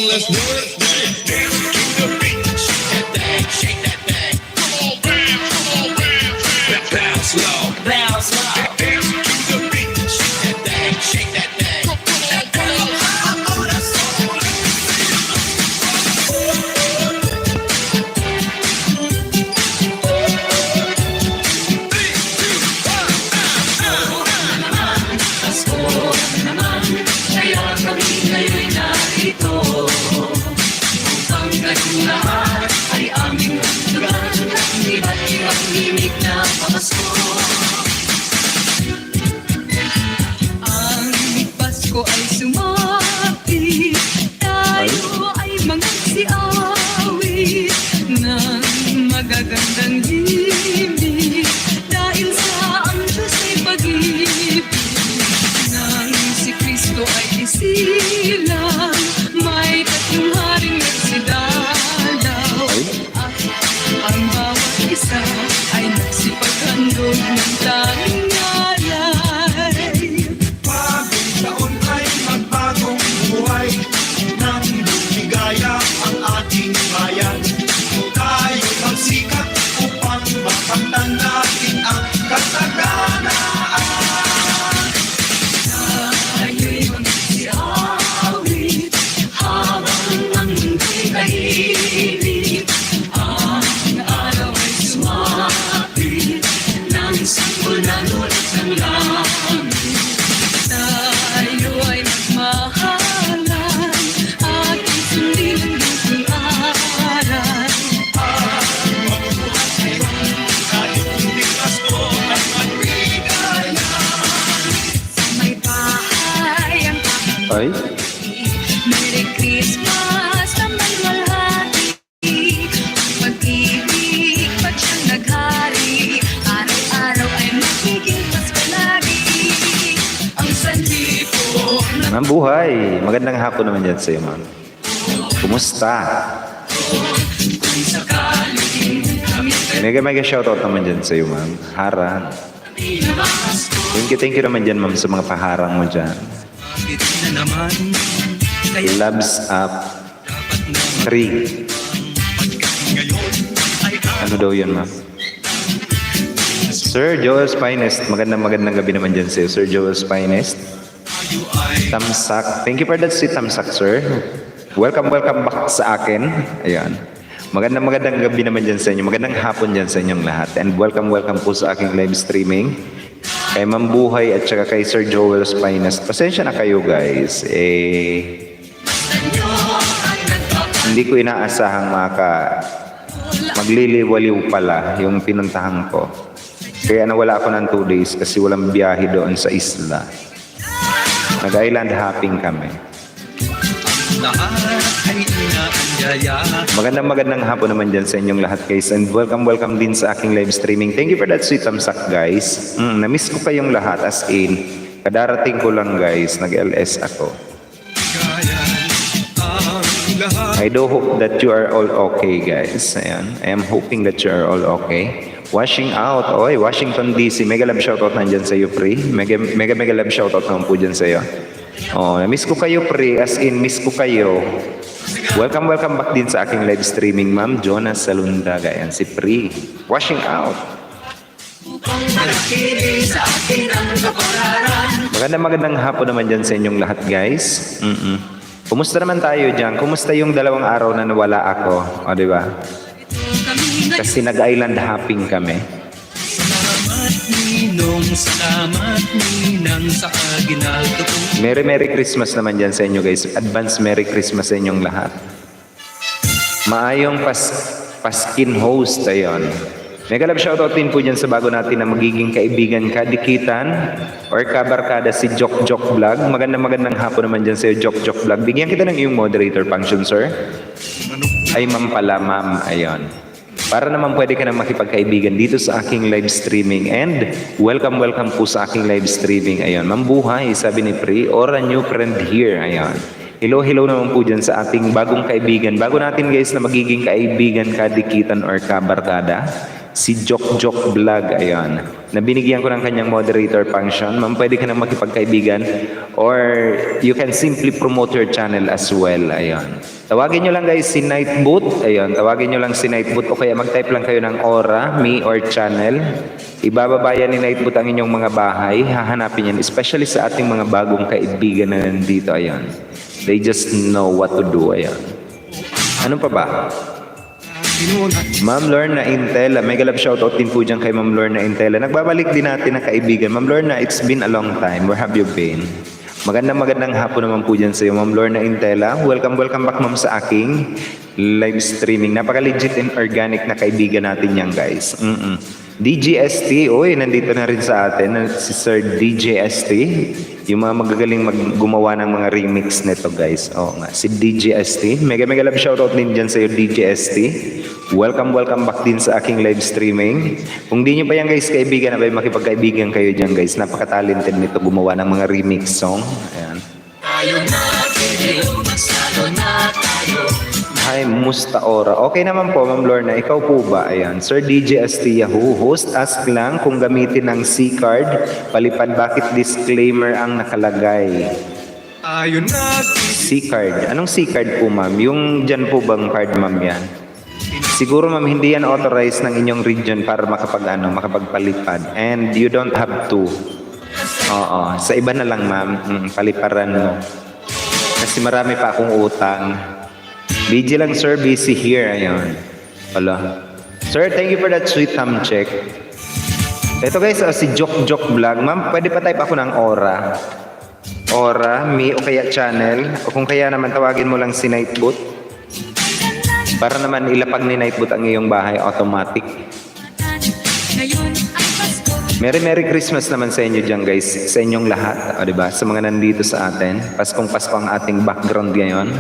Let's work. Dance to the beat. Shake that thing, shake that thing. Come on, bounce. Bounce slow. Bounce slow. Dance to the beat. Shake that thing, shake that thing. Ang Pasko ay sumapit, tayo ay magsiawit ng magagandang himig dahil sa ang Diyos ay pag-ibig. Nang si Kristo ay isilang, may tatlong haring nagsidalaw at ang bawat isa ay nagsipaghandog ng tanging alay. Bagong taon ay magbagong buhay, nang lumigaya ang ating bayan. Tayo magsikap upang makamtan natin ang kasaganaan. Tayo'y magsiawit habang ang mundo'y tahimik. Ang araw ay sumapit ng sanggol na lulat ng langit. Tayo ay magmahalan at sundin ang lutong aral. Kahit hindi Pasko at maligaya. Sa may bahay ang Ay, Merry Christmas na may walhati. Pag-ibig pag siyang naghari, araw-araw ay magiging Pasko lagi. Ang sanlibo na ma'am buhay. Magandang hapon naman dyan sa'yo, ma'am. Kumusta? kung sakaling kami Mega shoutout naman dyan sa'yo, ma'am. Harang. na Pasko. Thank you naman dyan, ma'am, sa mga paharang mo dyan. Bakit na naman? Kaya Loves up dapat na 3. pagkat ngayon ay Ano daw yun, ma'am? Sir Joel's Finest. Magandang gabi naman dyan sa'yo, Sir Joel's Finest. tayo ay Tamsak. Thank you for that si Tamsak, sir. Welcome back sa akin. Ayan. Magandang gabi naman dyan sa inyo. Magandang hapon dyan sa inyong lahat. And welcome po sa aking live streaming. Kay Ma'am Buhay at saka kay Sir Joel's Finest. Pasensya na kayo, guys. Hindi ko inaasahang magliliwaliw pala yung pinuntahan ko. Kaya nawala ako ng 2 days kasi walang biyahe doon sa isla. Nag-island hopping kami. lahat ay inaanyaya. Magandang hapon naman dyan sa inyong lahat, guys. And welcome din sa aking live streaming. Thank you for that sweet tamsak, guys. Na-miss ko kayong lahat, as in. Kadarating ko lang, guys. Nag-LS ako. Kaya ang lahat I do hope that you are all okay, guys. Ayan. I am hoping that you are all okay. Washing out. Oy, Washington DC. Mega love shoutout nandyan sa iyo, pre. Mega love shoutout naman po dyan sa iyo. Oh, na-miss ko kayo, pre. As in, miss ko kayo. Welcome back din sa aking live streaming, Ma'am Jonas Salundaga. Ayan, si Pri. Washing out. Magandang hapon naman dyan sa inyong lahat, guys. Kumusta naman tayo dyan? Kumusta yung 2 araw na nawala ako? O, di ba? Kasi nag-island hopping kami. Salamat Ninong, salamat Ninang sa aginaldo ko. Merry Christmas naman dyan sa inyo, guys. Advance Merry Christmas sa inyong lahat. Maayong Paskin host, ayon. Mega love shoutout din po dyan sa bago natin na magiging kaibigan, kadikitan, or kabarkada si Jok Vlog. Magandang hapon naman dyan sa iyo, Jok Vlog. Bigyan kita ng iyong moderator function, sir. Ay, ma'am pala, ma'am. Ayon. Para naman pwede ka na makipagkaibigan dito sa aking live streaming. And welcome po sa aking live streaming. Ayon. Ma'am Buhay, sabi ni Pri, or a new friend here. Ayon. Hello naman po dyan sa ating bagong kaibigan. Bago natin guys na magiging kaibigan, kadikitan or kabarkada, si Jok Vlog, ayan. Nabinigyan ko ng kanyang moderator function. Ma'am, pwede ka na makipagkaibigan or you can simply promote your channel as well, ayan. Tawagin nyo lang guys si Nightboot, ayan. Tawagin nyo lang si Nightboot o kaya mag-type lang kayo ng Aura, me or channel. Ibababayan ni Nightboot ang inyong mga bahay. Hahanapin yan, especially sa ating mga bagong kaibigan na nandito, ayan. They just know what to do, ayan. Ano pa ba? Ma'am Lorna Intela, mega love shoutout din po dyan kay Ma'am Lorna Intela. Nagbabalik din natin na kaibigan. Ma'am Lorna, it's been a long time. Where have you been? Magandang hapon naman po dyan sa iyo, Ma'am Lorna Intela. Welcome back ma'am sa aking live streaming. Napaka-legit and organic na kaibigan natin yan guys. DJST, oy, nandito na rin sa atin si Sir DJST. Yung mga magagaling gumawa ng mga remix nito guys. Oo nga, si DJST. Mega love shoutout din dyan sa iyo DJST. Welcome back din sa aking live streaming. Kung di nyo pa yan guys kaibigan, abay makipagkaibigan kayo dyan guys. Napaka-talented nito gumawa ng mga remix song. Ayan. Hi, musta ora? Okay naman po, Ma'am Lorna. Ikaw po ba? Ayan. Sir DJ Yahoo, host, ask lang kung gamitin ng C-card. Palipad, bakit disclaimer ang nakalagay? Ayun na. C-card. Anong C-card po, ma'am? Yung dyan po bang card, ma'am, yan? Siguro, ma'am, hindi yan authorized ng inyong region para makapagpalipad. And you don't have to. Oo. Sa iba na lang, ma'am. Paliparan mo. Kasi marami pa akong utang. Busy lang sir, busy here. Ayun. Wala. Sir, thank you for that sweet thumb check. Ito guys, si Jok Vlog. Ma'am, pwede pa type ako ng Aura. Aura, me o kaya channel. O kung kaya naman tawagin mo lang si Nightboot. Para naman ilapag ni Nightboot ang iyong bahay automatic. Merry Christmas naman sa inyo dyan guys. Sa inyong lahat. O diba? Sa mga nandito sa atin. Paskong Pasko ang ating background ngayon.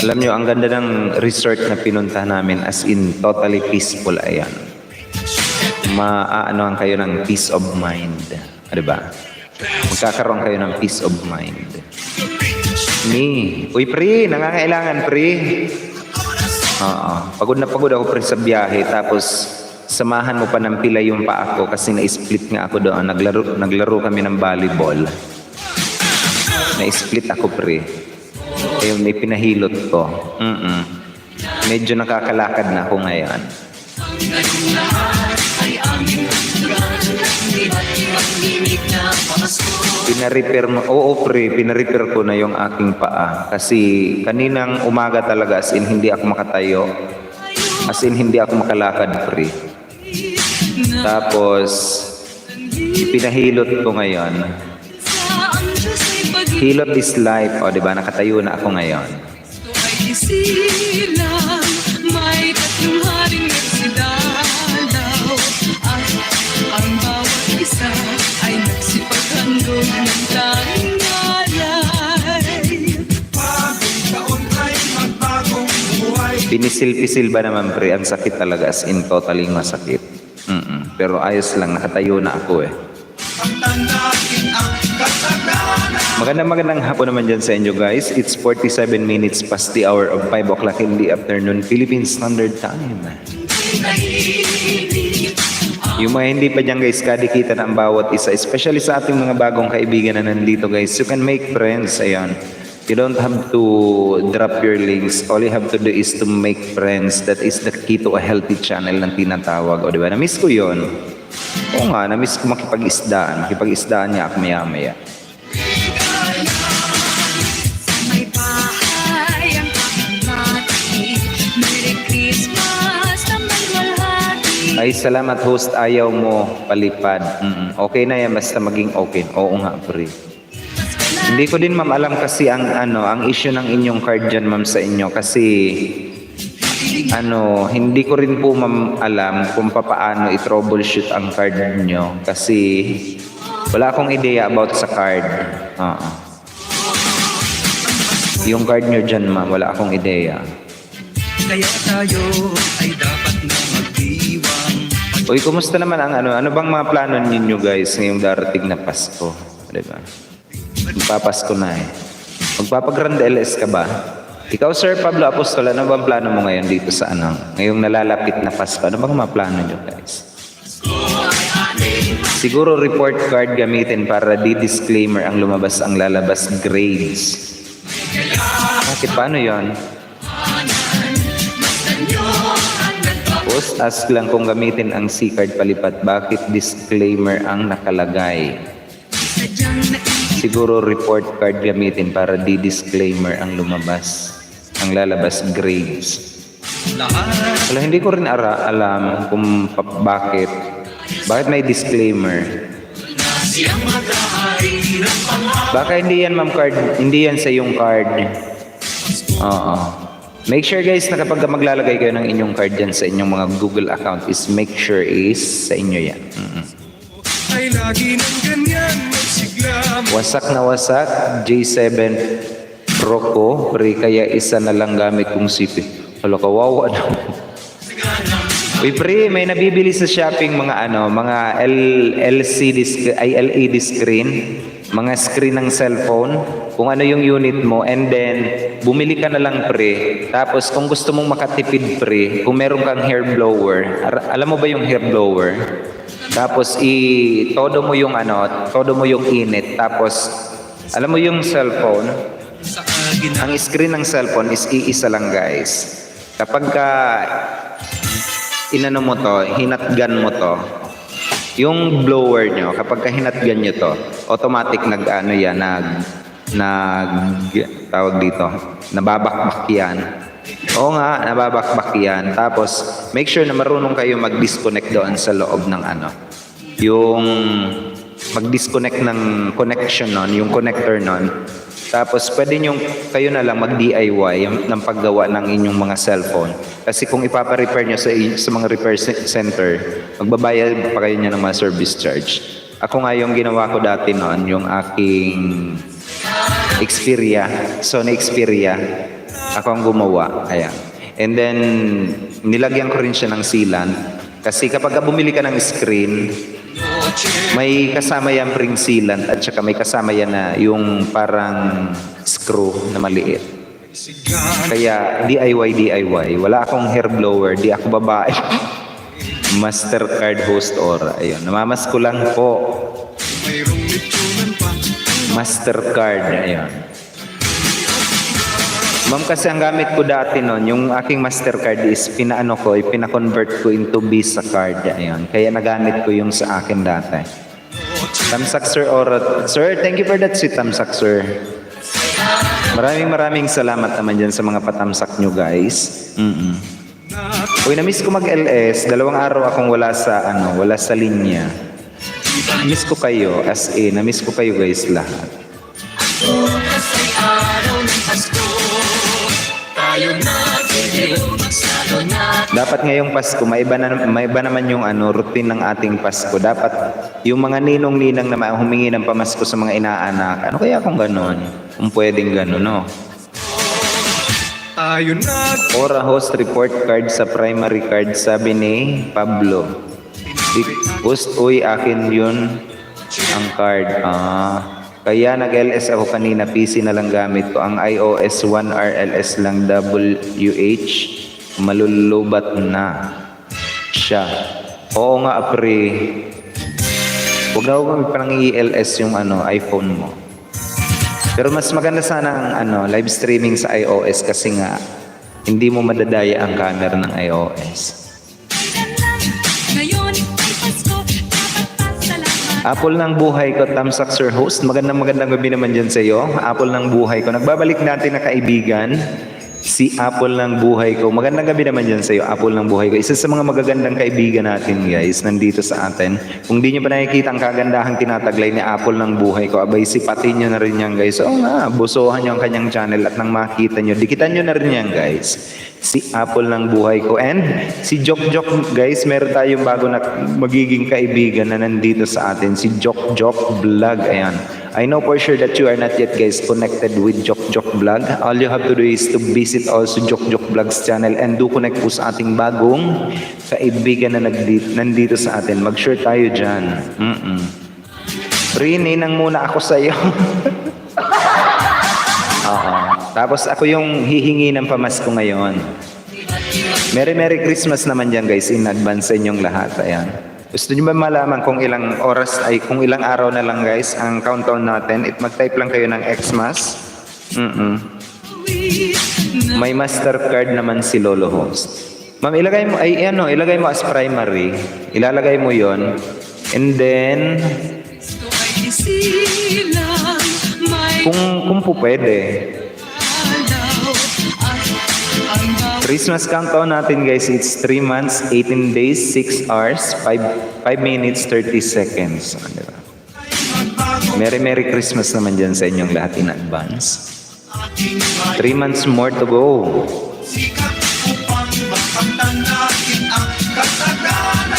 Alam nyo, ang ganda ng resort na pinunta namin as in totally peaceful. Ayan. Maaanohan kayo ng peace of mind. Diba? Magkakaroon kayo ng peace of mind. Uy, pre, nangangailangan, pre. Oo. Pagod na pagod ako, pre, sa biyahe. Tapos, samahan mo pa ng pila yung paa ko kasi na-split nga ako doon. Naglaro kami ng volleyball. Na-split ako, pre. Ayun, may pinahilot ko. Medyo nakakalakad na ako ngayon. Pina-repair mo? Oo, pre. Pina-repair ko na yung aking paa. Kasi kaninang umaga talaga, as in hindi ako makatayo. As in hindi ako makalakad, pre. Tapos, pinahilot ko ngayon. Hilot is life. O, diba? Nakatayo na ako ngayon. May tatlong haring nagsidalaw at ang bawat isa ay nagsipaghandog ng tanging alay. Bagong taon ay magbagong buhay. Pinisil-pisil ba naman, pre? Ang sakit talaga. As in, totally masakit. Pero ayos lang. Nakatayo na ako eh. Pagtanakin ang kasalanan. Magandang hapon naman dyan sa inyo guys. It's 47 minutes past the hour of 5 o'clock in the afternoon, Philippine Standard Time. Yung mga hindi pa dyan guys, kadikita na ang bawat isa, especially sa ating mga bagong kaibigan na nandito guys. You can make friends, ayan. You don't have to drop your links. All you have to do is to make friends. That is the key to a healthy channel ng tinatawag. O diba? Na-miss ko yun. Oo nga, na-miss ko makipag-isdaan. Makipag-isdaan niya ako maya-maya. May bahay ang kapatid. Merry Christmas na malwalhati. Ay, salamat host. Ayaw mo palipad. Okay na yan, basta maging okay. Oo nga, pre. Hindi ko din ma'am alam kasi ang issue ng inyong card dyan ma'am sa inyo kasi hindi ko rin po ma'am alam kung paano i-troubleshoot ang card niyo kasi wala akong ideya about sa card. Yung card niyo dyan ma'am, wala akong ideya. Kaya tayo ay dapat na magdiwang. Uy, kumusta naman ang ano? Ano bang mga plano ninyo guys ngayong darating na Pasko? Diba? Magpapasko na eh. Magpapag-Grand LS ka ba? Ikaw, Sir Pablo Apostol, ano bang plano mo ngayon dito sa ano? Ngayong nalalapit na Pasko, ano bang mga plano nyo guys? Siguro report card gamitin para di-disclaimer ang lumabas ang lalabas grades. Bakit paano yon? Post ask lang kung gamitin ang C-card palipat. Bakit disclaimer ang nakalagay? Siguro report card gamitin para di-disclaimer ang lumabas. Ang lalabas grades. Wala, hindi ko rin alam kung bakit. Bakit may disclaimer? Baka hindi yan ma'am card. Hindi yan sa yung card. Oo. Make sure guys na kapag maglalagay kayo ng inyong card dyan sa inyong mga Google account is make sure is sa inyo yan. Ay lagi ng ganyan magsigla. Wasak na wasak, J7 Pro ko, pre, kaya isa na lang gamit kong CP. Hala, kawawa na. Uy, pre, may nabibili sa shopping mga ano, mga LED screen, mga screen ng cellphone, kung ano yung unit mo, and then bumili ka na lang pre. Tapos kung gusto mong makatipid pre, kung meron kang hair blower, alam mo ba yung hair blower? Tapos todo mo yung ano, todo mo yung init. Tapos alam mo yung cellphone, ang screen ng cellphone is iisa lang guys. Kapag ka inano mo to, hinatgan mo to, yung blower nyo, kapag ka hinatgan nyo to, automatic nag-ano yan, tawag dito, nababakbak yan. Oo nga, nababakbak yan. Tapos, make sure na marunong kayo mag-disconnect doon sa loob ng ano. Yung mag-disconnect ng connection nun, yung connector nun. Tapos, pwede nyo, kayo na lang mag-DIY ng paggawa ng inyong mga cellphone. Kasi kung ipapa-repair nyo sa mga repair center, magbabayad pa kayo nyo ng mga service charge. Ako nga yung ginawa ko dati noon, yung aking Xperia, Sony Xperia. Ako ang gumawa. Ayan. And then, nilagyan ko rin siya ng sealant. Kasi kapag bumili ka ng screen, may kasama yan ring sealant at saka may kasama yan na yung parang screw na maliit. Kaya DIY. Wala akong hair blower, di ako babae. Mastercard host or ayun. Namamas ko lang po. Mastercard, ayun. Ma'am, kasi ang gamit ko dati noon, yung aking Mastercard is pina-convert ko into Visa card. Ayun. Kaya nagamit ko yung sa akin dati. Tamsak Sir Orot. Sir, thank you for that sweet tamsak, sir. Maraming salamat naman dyan sa mga patamsak nyo, guys. Uy, na-miss ko mag-LS. 2 araw akong wala sa linya. Na-miss ko kayo, as in, na-miss ko kayo guys lahat. Kasa'y araw ng Pasko, tayo natin magsalo na. Dapat ngayong Pasko, may iba naman yung routine ng ating Pasko. Dapat yung mga ninong-ninang na humingi ng pamasko sa mga inaanak. Ano kaya kung gano'n? Kung pwedeng gano'n, no? Ayun na. Ora host report card sa primary card, sabi ni Pablo. Post, uy, akin yun ang card. Kaya nag-LS ako kanina, PC na lang gamit ko. Ang iOS 1 RLS lang WH, malulubat na siya. Oo nga, pre. Huwag na huwag parang i-LS yung iPhone mo. Pero mas maganda sana ang live streaming sa iOS kasi nga hindi mo madadaya ang camera ng iOS. Ngayon ay Pasko, dapat pasalamat. Apple ng buhay ko, Tamsak Sir Host. Magandang gabi naman dyan sa iyo. Apple ng buhay ko. Nagbabalik natin na kaibigan, si Apple ng buhay ko. Magandang gabi naman dyan sa iyo, Apple ng buhay ko. Isa sa mga magagandang kaibigan natin guys, nandito sa atin. Kung di nyo pa nakikita ang kagandahang tinataglay ni Apple ng buhay ko, abay sipatin nyo na rin yan guys. Oo nga, busuhan nyo ang kanyang channel at nang makita nyo, dikitan nyo na rin yan guys. Si Apple ng buhay ko. And si Jok guys, meron tayong bago na magiging kaibigan na nandito sa atin. Si Jok Vlog. Ayan. I know for sure that you are not yet guys connected with Jok Jok Vlog. All you have to do is to visit also Jok Jok Vlog's channel and do connect po sa ating bagong kaibigan na nandito sa atin. Mag-share tayo dyan. Ninang muna ako sa'yo. Oo. Tapos ako yung hihingi ng pamasko ngayon. Merry Christmas naman dyan guys in advance sa inyong lahat. Ayan. Gusto nyo ba malaman kung ilang oras ay kung ilang araw na lang guys ang countdown natin? Mag-type lang kayo ng Xmas. May Mastercard naman si Lolo Host. Ma'am, ilagay mo as primary. Ilalagay mo 'yon. And then Gusto ay isilang may kung po pwede. alaw at ang bawat Christmas countdown natin guys, it's 3 months, 18 days, 6 hours, 5 minutes, 30 seconds. Diba? Merry Christmas naman dyan sa inyong lahat in advance. 3 months more to go. Sikat upang makamtan natin ang katagalan.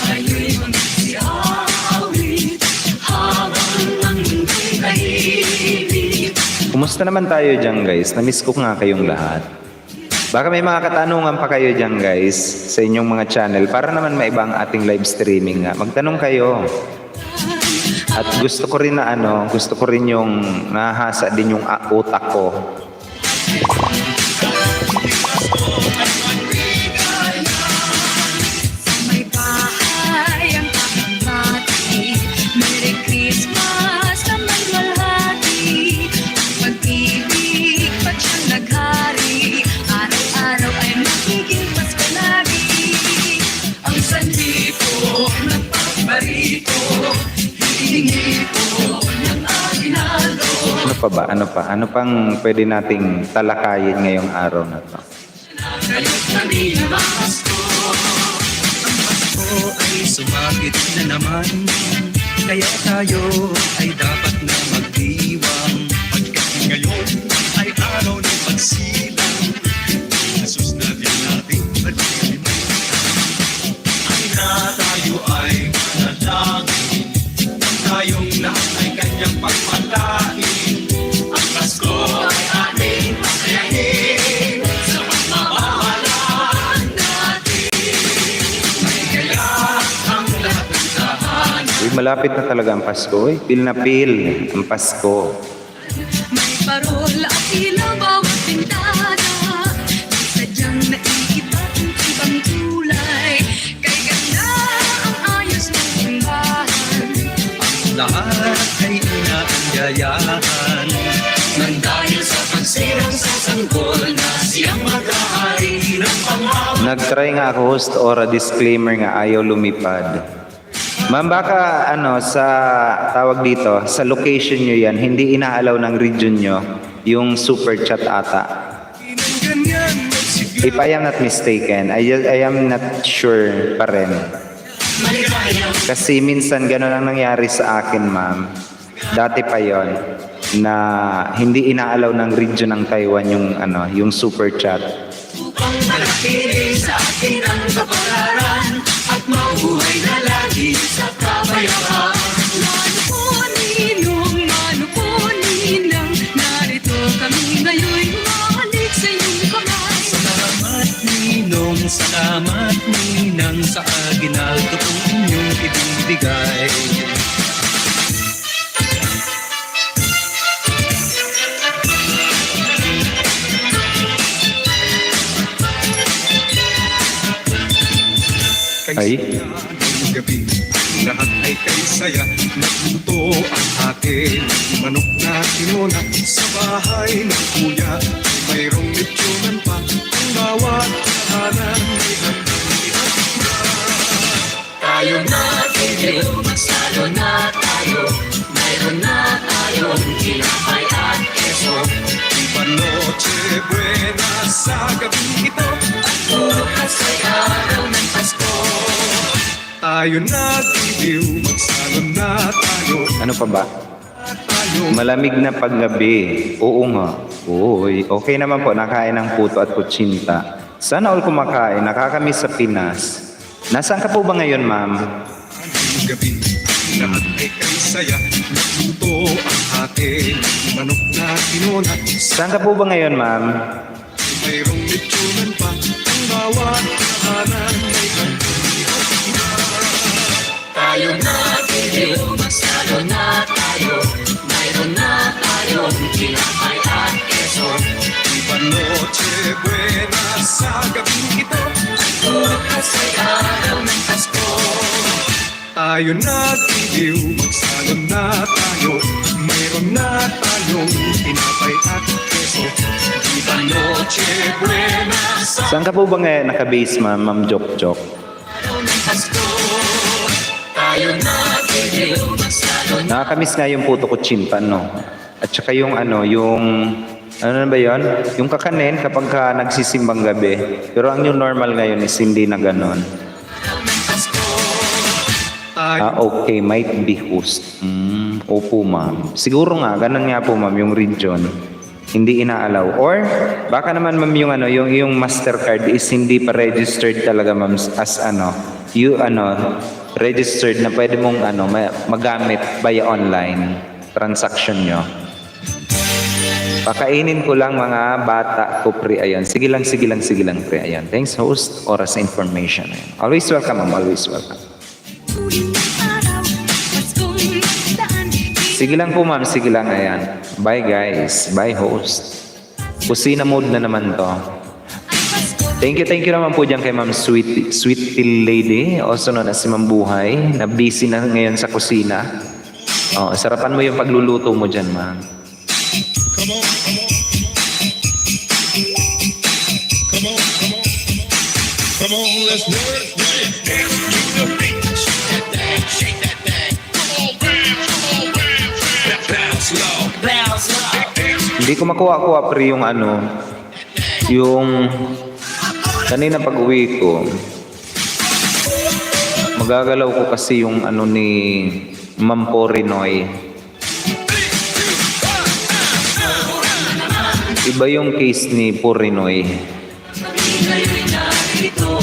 tayo'y magsiawit habang ang mundo'y tahimik. Kumusta naman tayo dyan guys? Namiss ko nga kayong lahat. Baka may mga katanungan pa kayo dyan guys sa inyong mga channel para naman maibang ating live streaming nga. Magtanong kayo. At gusto ko rin yung nahasa din yung utak ko. May bahay ang kapatid. Merry Christmas na may malhati. Ang pag-ibig ba't siyang naghari? Araw-araw ay magiging Pasko lagi. Ang sandipo ng pagbarito, hihingi po ng aginaldo. Ano pang pwede nating talakayin ngayong araw na to? Kayo't kami na Pasko. Pasko ay sumapit na naman, kaya tayo ay dapat na magdiwang. Pagkat ngayon ay araw ng pagsilang, Jesus na din natin pag-ibig. Ay na tayo ay nanalangin, ang tayong lahat ay kanyang pagpalain. Ang Pasko ay ating masayahin sa pagmamahalan natin. May kaya ang lahat ng tahanan. Uy, malapit na talaga ang Pasko. Uy, feel na feel ang Pasko. May parol at ilaw bawat pintana. Sadyang naiiba't ibang kulay. Kay ganda ang ayos ng simbahan. Lahat ay inaanyayahan. Nang dahil sa pagsirang sa sanggol na siyang mag-ahari ng panghawa. Nag-try nga ako host or a disclaimer nga ayaw lumipad. Ma'am, baka sa tawag dito, sa location nyo yan, hindi inaalaw ng region nyo yung super chat ata. If I am not mistaken, I am not sure pa rin. Kasi minsan gano'n ang nangyari sa akin, ma'am. Dati pa yon na hindi inaalaw ng region ng Taiwan yung super chat. Upang manatili sa atin ang kapalaran at mabuhay na lagi sa kabayaran. Mano po ninang, narito kami ngayon, malik sa iyong kamay. Salamat ninang sa aginaldo kong inyong ibibigay. Ay. Ngayong gabi, lahat ay kay saya. Nagluto ang akin, manok na tinona. Sa bahay ng kuya, mayroong lechyonan pa. Ang bawat tahanan may handang ihanda. Tayo na tigil, magsalo na tayo. Mayroon na tayong tinapay at keso. Iba noche buena sa gabi ito. Bukas ay araw ng Pasko. Tayo nagdidiw, magsalo na tayo. Ano pa ba? Tayo Malamig na paggabi. Oo nga. Uy, okay naman po. Nakain ng puto at kutsinta. Sana all kumakain. Nakakamiss sa Pinas. Nasaan ka po ba ngayon, ma'am? ngayong gabi, lahat ay kay saya. Nagluto ang ating manok na tinonat. Saan ka po ba ngayon, ma'am? Mayroong litsunan pa, ang bawat kahanan may Tayo na, video, magsalo na tayo. Mayroon na tayong tinapay at keso. Iba noche buena sa gabing ito. Kasi araw ng Pasko. Tayo nagtitiw, magsalon na tayo. Mayroon na tayong tinapay at keso. Iba noche buena sa Saan ka po ba ngayon naka-base, ma'am? Ma'am Jok. araw ng Pasko. Tayo na, video, magsalo na. Nakakamiss nga yung puto kutsinta, no? At saka yung ano na ba yun? Yung kakanin kapag ka nagsisimbang gabi. Pero ang yung normal ngayon is hindi na ganon. Okay, might be host. Opo, ma'am. Siguro nga, ganun nga po, ma'am, yung region. Hindi inaalaw. Or, baka naman, ma'am, yung Mastercard is hindi pa registered talaga, ma'am, as registered na pwede mong magamit via online transaction nyo. Pakainin ko lang mga bata ko, pre. Ayan. Sige lang, pre. Ayan. Thanks, host. Oras sa information. Ayan. Always welcome, ma'am. Always welcome. Sige lang po, ma'am. Sige lang. Ayan. Bye, guys. Bye, host. Kusina mode na naman to. Thank you naman po dyan kay Ma'am Sweet Lady, also known as si Ma'am Buhay, na busy na ngayon sa kusina. Oh, sarapan mo yung pagluluto mo dyan, ma'am. Come on, come on. Come on, come on. Come on, let's work. Dance to the beat. Shake that thing, shake that thing. Come on, dance. Bounce low. Bounce low. Hindi ko makuha-kuha, pre, yung kanina pag uwi ko, magagalaw ko kasi yung ni Ma'am Porinoy. Iba yung case ni Porinoy. Kami ngayon'y narito.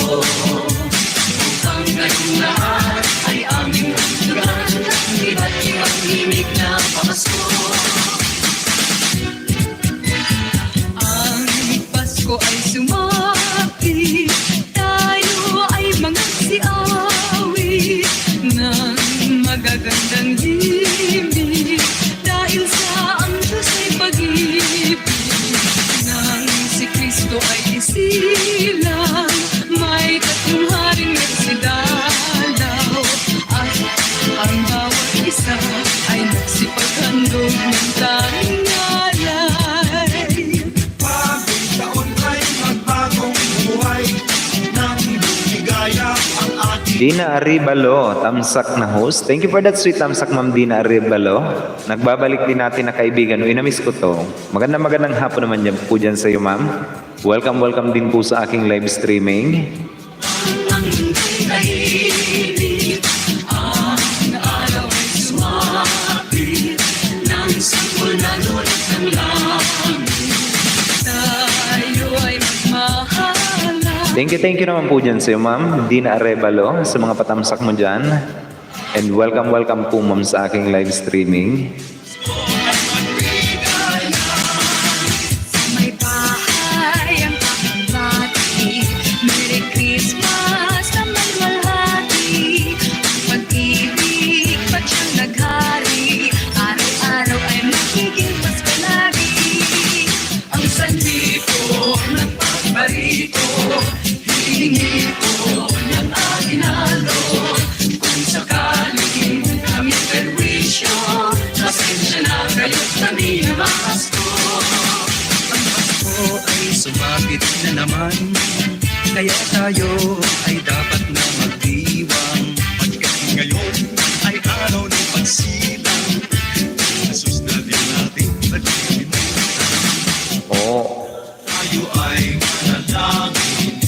Ang ngayong lahat ay aming ramdaman. Iba't ibang himig na pamasko. Ang Pasko ay sumapi. Tayo ay mga siawi ng magagandang himig. Dahil sa ang Diyos ay pag-ibig. Nang si Kristo ay isilang, may tatlong haring nagsidalaw. At ang bawat isa ay nagsipaghandog ng tanging alay. bagong taon ay magbagong buhay. Nang lumigaya ang ating Dina Aribalo, tamsak na host. Thank you for that sweet tamsak, Ma'am Dina Aribalo. Nagbabalik din natin na kaibigan. Uy, namiss ko to. Magandang hapon naman dyan po dyan sa iyo, ma'am. Welcome din po sa aking live streaming. Ang mundo'y tahimik, ang araw ay sumapit, nang sanggol na lulat ng langit. Tayo ay magmahalan. Thank you naman po dyan sa iyo, ma'am. Dina Arevalo, sa mga patamsak mo dyan. And welcome po, ma'am, sa aking live streaming. May bahay ang pagbati. Merry Christmas na malwalhati. Ang pag-ibig ba't siyang naghari? Araw-araw ay magiging Pasko lagi. Ang sandipo ng pagbarito, hihingi ko ng aginalo. Kung sakaling kami perwisyo, pasensya na kayo't kami na Pasko. Pasko ay sumapit na naman. Kaya tayo ay dapat na magdiwang. Pagkat ngayon ay araw ng pagsilang. Jesus na din natin pag-ibig. Oh, Tayo ay manalangin.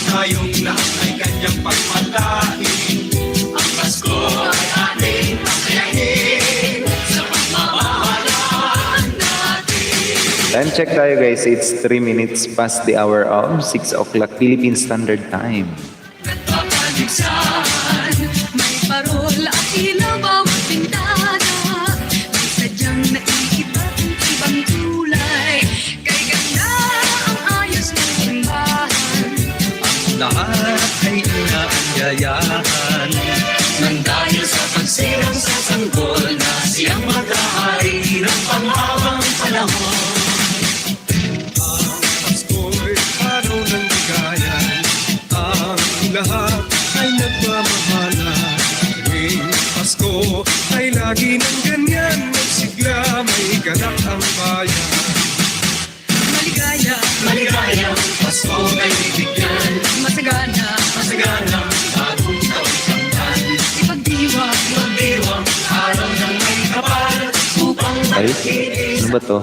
Tayong lahat ay kanyang pagpalain. Ang Pasko ay ating pasayahin sa pagmamahalan natin. time check tayo, guys. It's 3 minutes past the hour of 6 o'clock Philippine Standard Time. Nagpapaligsan, may parol at ilaw bawat ba to?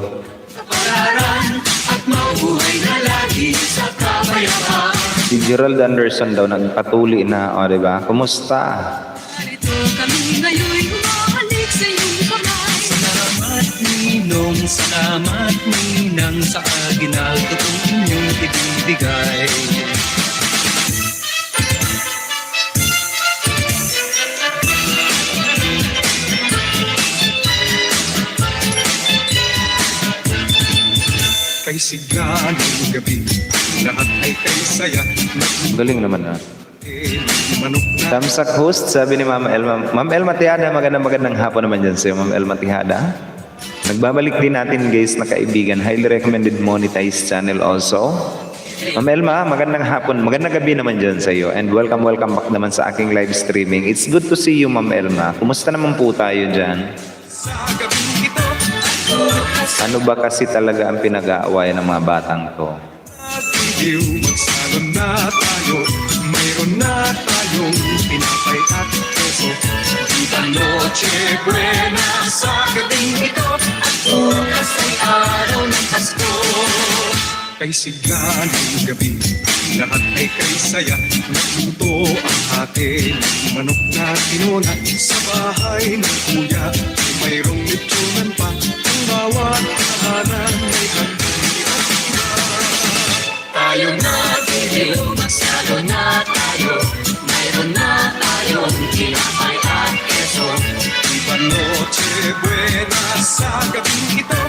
kapalaran at mabuhay na lagi sa kapayapaan. Si Gerald Anderson daw nagpatuli na, o diba? Kumusta? Narito kami ngayon, humahalik sa iyong kamay. Salamat Ninong, salamat Ninang sa ginagawang inyong ibibigay. Kay sigla ng gabi, lahat ay kay saya. Galing naman na. Manok na Tamsak host, sabi ni Ma'am Elma. Ma'am Elma Tihada, magandang hapon naman dyan sa'yo, Ma'am Elma Tihada. Nagbabalik din natin guys na kaibigan. Highly recommended monetized channel also. Ma'am Elma, magandang hapon, magandang gabi naman dyan sa'yo. And welcome back naman sa aking live streaming. It's good to see you, Ma'am Elma. Kumusta naman po tayo dyan? sa gabing ito. Ano ba kasi talaga ang pinag-aawayan ng mga batang to? Nagdidiw, magsalo na tayo. Mayroon na tayong pinapay at keso. Viva Noche Buena sa gabing ito at bukas ay araw ng Pasko. Kay sigla ng gabi, lahat ay kay saya. Nagluto ang atin, manok na tinona. Sa bahay ng kuya, ay mayroong litsunan pa. Ang bawat kahanan may handi at iba. Tayo na giliw, magsalo na tayo. Mayroon na tayong tinapay at keso. Viva Noche Buena sa gabing ito.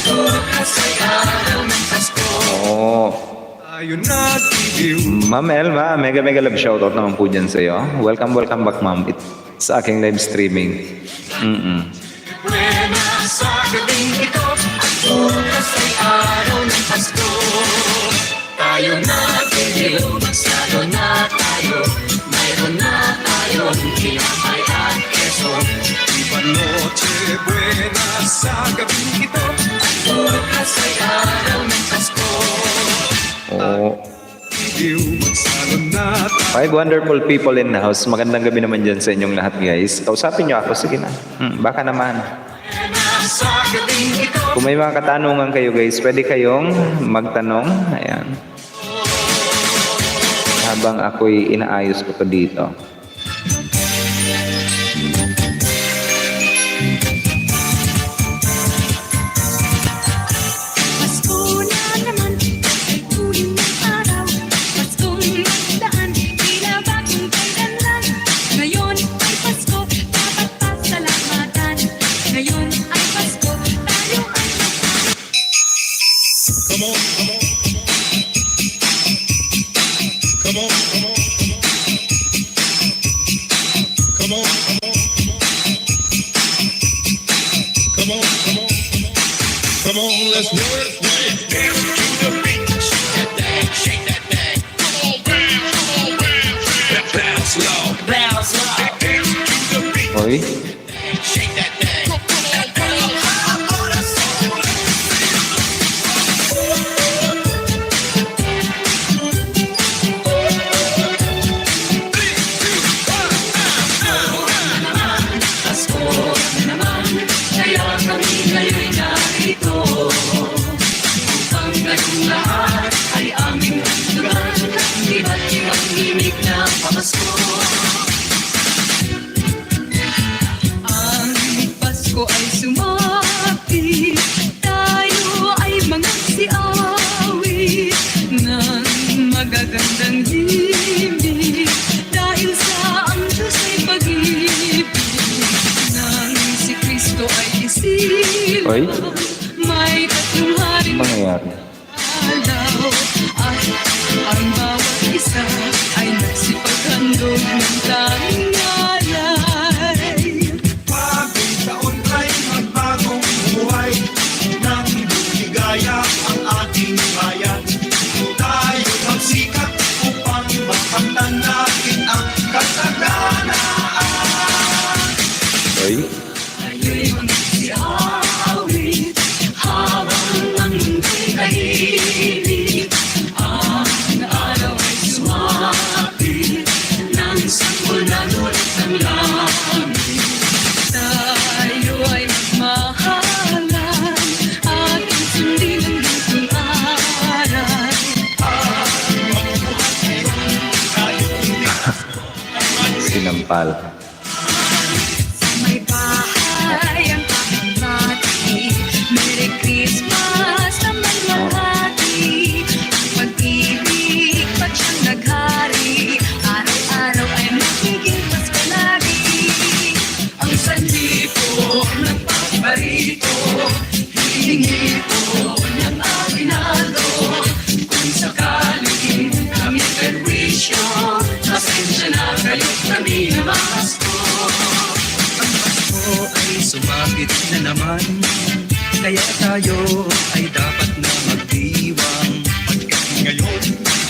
Bukas ay araw ng Pasko. Oo. Tayo nagdidiw. Ma'am Elma, mega love shoutout naman po dyan sa'yo. Welcome back ma'am sa aking live streaming. Buena sa gabing ito at bukas ay araw ng Pasko. Tayo na giliw, magsalo na tayo. Mayroon na tayong tinapay at keso. Viva Noche Buena sa gabing ito. Bukas ay araw ng Pasko. Oo. Didiw, magsalo na tayo. Five wonderful people in the house. Magandang gabi naman dyan sa inyong lahat guys. Kausapin nyo ako, sige na. Baka naman. Buena sa gabing ito. Kung may mga katanungan kayo guys, pwede kayong magtanong. Ayan. Habang ako'y inaayos ko to dito. Pasko na naman, ay tuwing ng araw. Paskong magdaan, tila bagong kailanlan. Ngayon ay Pasko, dapat pasalamatan. Ngayon ay Pasko, tayo ay Come on, come on. Come on, come on. Come on, come on. Come on, come on. Come on, let's do it. Dance to the beat, shake that thing, shake that thing. Come on, bounce, bounce low, bounce low. Dance to the beat, Hoy, shake that thing. Pasko na naman, kaya kami ngayon narito. Upang kayong lahat ay aming handugan. Iba't ibang himig na pamasko. Ang Pasko ay sumapi, tayo ay mga siawi ng magagandang himig. Dahil sa ang Diyos ay pag-ibig, nang si Kristo ay isilang. Oy. May tatlong haring mangyayari? alaw, at ang bawat isa ay nagsipaghandog ng tanging alay. Bagong taon ay magbagong buhay. Nang ligaya ang ating bayan. Tayo magsikap upang makamtan natin ang kasalanan. Oy. Tayo'y mga siawi sampal. May bahay ang kapitbahay. Merry Christmas naman mahati. Ang pag-ibig ba't siyang naghari? Araw-araw ay magiging Pasko lagi. Ang sanlipo ng pagbarito, hihingi ko ng aginaldo. Kung sakaling kami perwisyo, pasensya na kayo kami na Pasko. O ay sumapit na naman, kaya tayo ay dapat na magdiwang. Pagkat ngayon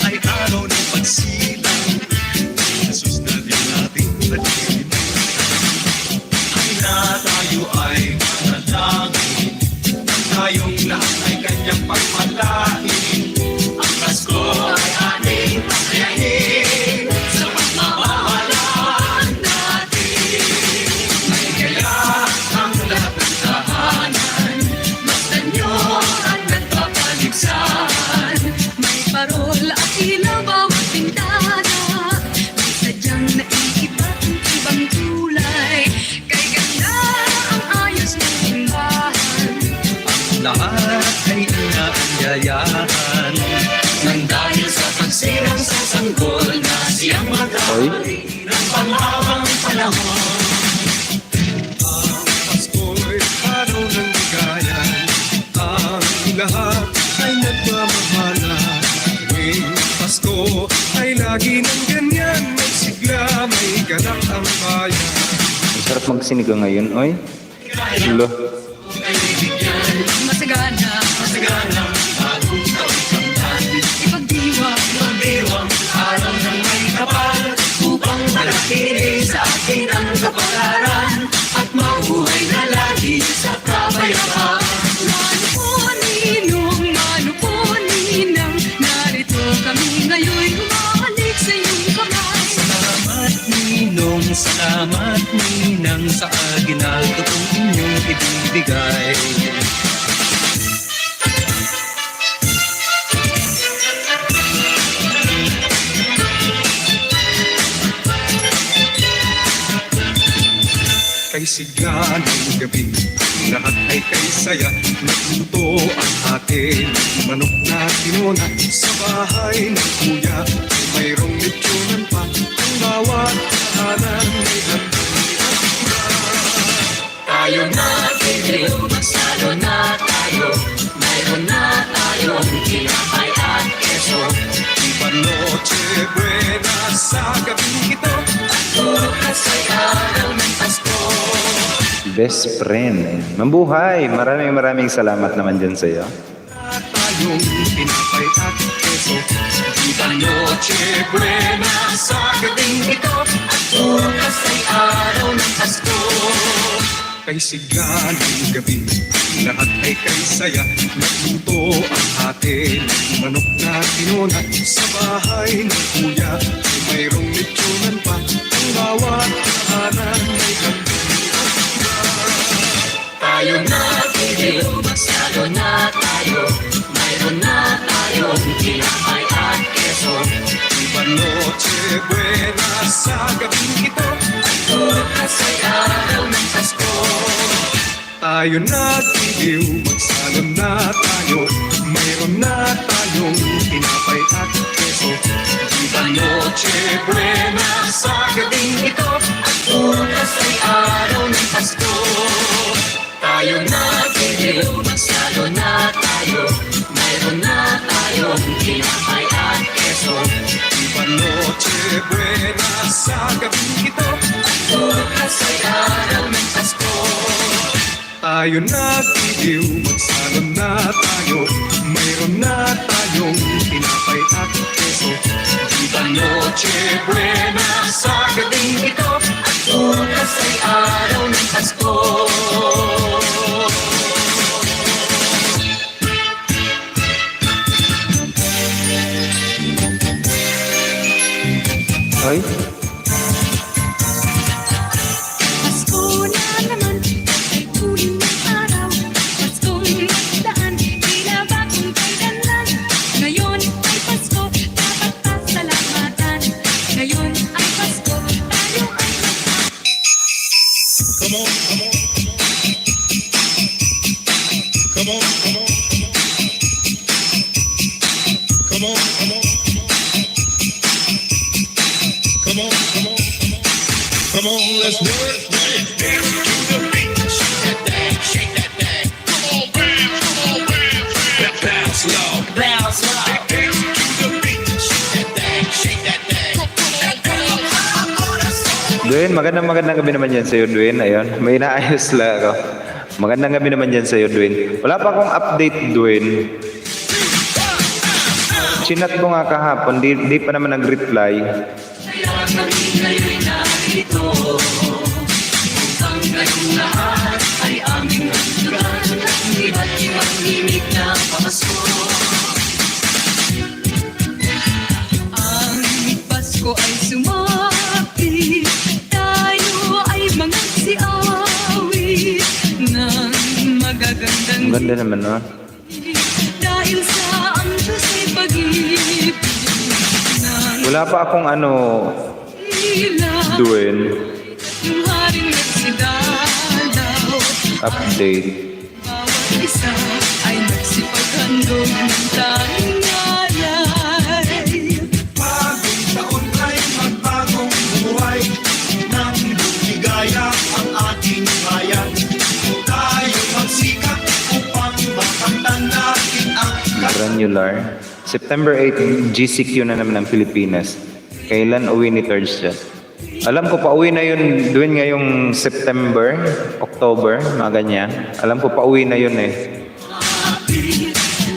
ay araw ng pagsilang, Jesus na din natin pag-ibig. Ay na tayo ay manalangin, at tayong lahat ay kanyang pagmalain. Ang Pasko ay ating pasayahin, sa pagmamahalan natin. Ay kaya ang lahat ng tahanan, masdan nyo ang nagpapaligsahan. May parol at ilaw bawat bintana. May sadyang naiiba ang ibang kulay. Kay ganda ang ayos ng simbahan. Lahat ay inaanyayahan, Nang dahil sa pagsirang sa sanggol na siyang Oy, magkakali ng panghabang panahon. Ang Pasko'y araw ng bigayan, ang lahat ay nagmamahalan. Tuwing Pasko ay lagi ng ganyan, may sigla, may ganap ang bayan. ang sarap magsinigang ngayon, oy. Lo. Masagana, Masagana, bagong taong sampan, ipagdiwang. magdiwang araw ng may kapal, upang manatili sa atin ang kapalaran, at mabuhay na lagi sa kapayapaan. Mano po ninong, mano po ninang, narito kami ngayon'y humahalik sa iyong kamay. salamat ninong, salamat ninang, sa aginaldo kong inyong ibibigay. Kay sigla ng gabi, lahat ay kay saya. Nagluto ang atin, manok na tinona. Sa bahay ng kuya, ay mayroong lechyonan pa. Ang bawat tahanan may handa. Tayo na tiliw, magsalo na tayo, mayroon na tayong tinapay at keso. Iba noche buena sa gabing ito. Bukas ay araw ng Pasko. Best friend. Mabuhay. Maraming salamat naman dyan sa'yo. Tayong tinapay at keso. Iba noche buena sa gabing ito, at bukas ay araw ng Pasko. Kay sigla ng gabi, lahat ay kay saya. Nagluto ang atin, manok na tinona. Sa bahay ng kuya, ay mayroong lechyonan pa. Ang bawat tahanan may handa. Tayo na tiliw, magsalo na tayo, mayroon na tayong tinapay at keso. Iba noche buena sa gabing ito. Bukas ay araw ng Pasko. Tayo na tiliw, magsalon na tayo. Mayroon na tayong tinapay at keso. Iba noche buena sa gabing ito, at bukas ay araw ng Pasko. Tayo na tiliw, magsalo na tayo, mayroon na tayong tinapay at keso. Iba noche buena sa gabing ito. Bukas ay araw ng Pasko. Tayo na tiliw, magsalon na tayo. Mayroon na tayong tinapay at keso. Iba noche buena sa gabing ito, at bukas ay araw ng Pasko. Oy, Pasko na naman, ay tuloy ng araw. Paskong nagdaan, tila bagong kailanlan. Ngayon ay Pasko, dapat pasalamatan. Ngayon ay Pasko, tayo ay bounce now. Dance to the beat, shake that thing. Dwayne, magandang gabi naman yan sa'yo, Dwayne. Ayun, may inaayos lang ako. Magandang gabi naman yan sa'yo, Dwayne. Wala pa akong update, Dwayne. Chinat ko nga kahapon, di pa naman nag-reply. Kaya kami ngayon'y narito upang kayong lahat ay aming nagdugan ng iba't ibang himig na pamasko. Ang Pasko ay sumapi, tayo ay mga siawi ng magagandang Ang ganda naman, no? dahil sa ang Diyos ay pag-ibig ng Wala pa akong ilang. Dwayne, Yung haring nagsidalaw, update. bawat isa ay nagsipaghandog ng tanging alay. Bagong taon ay magbagong buhay nang lumigaya ang ating bayan. Tayo magsikap upang makamtan natin ang Granular. September 8, GCQ na naman ng Pilipinas. Kailan uwi ni Thursday? Alam ko pa uwi na yun doon ngayong September, October, mga ganyan. Alam ko pa uwi na yun eh.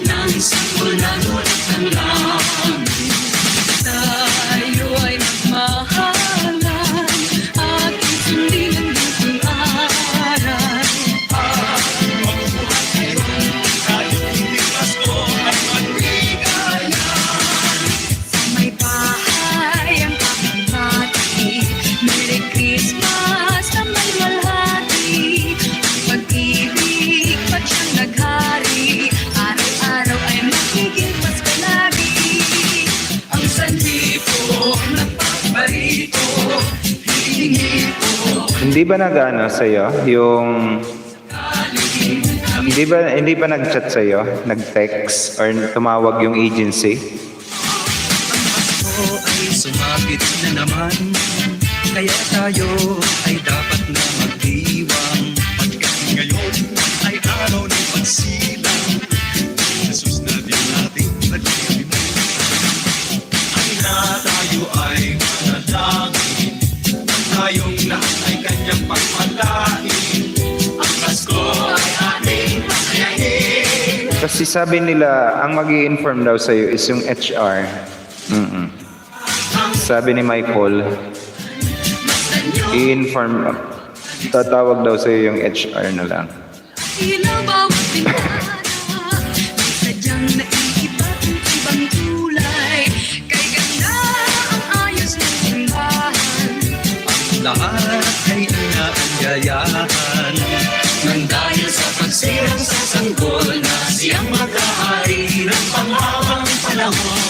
Nang sanggol na ngunit ng langit, tayo ay magmahalan, ating sundin ang dutong aral. Sa may bahay ang kakabati, Merry Christmas na may walhati. Ang pag-ibig ba't siyang naghari, araw-araw ay magiging Pasko lagi. Ang sandipo ng pagbarito, hihingi ko Hindi ba nag-ano sa'yo? Yung... Hindi ba nag-chat sa'yo? Nag-text? Or tumawag yung agency? Pasko ay sumapit na naman, kaya tayo ay dapat na magdiwang. Pagkat ngayon ay araw ng pagsilang. Jesus na din natin nagliliman. Ay na tayo ay manalangin. Tayong lahat ay kanyang pagpalain. Ang Pasko ay ating pasayahin. Kasi sabi nila, ang mag-i-inform daw sa'yo is yung HR. Sabi ni Michael, i-inform, tatawag daw sa'yo yung HR na lang. ilaw bawat bintana, may sadyang naiiba't ibang kulay. Kay ganda ang ayos ng simbahan, Lahat ay inaanyayahan. nang dahil sa pagsirang sa sanggol na siyang mag-ahari ng panghabang panahon.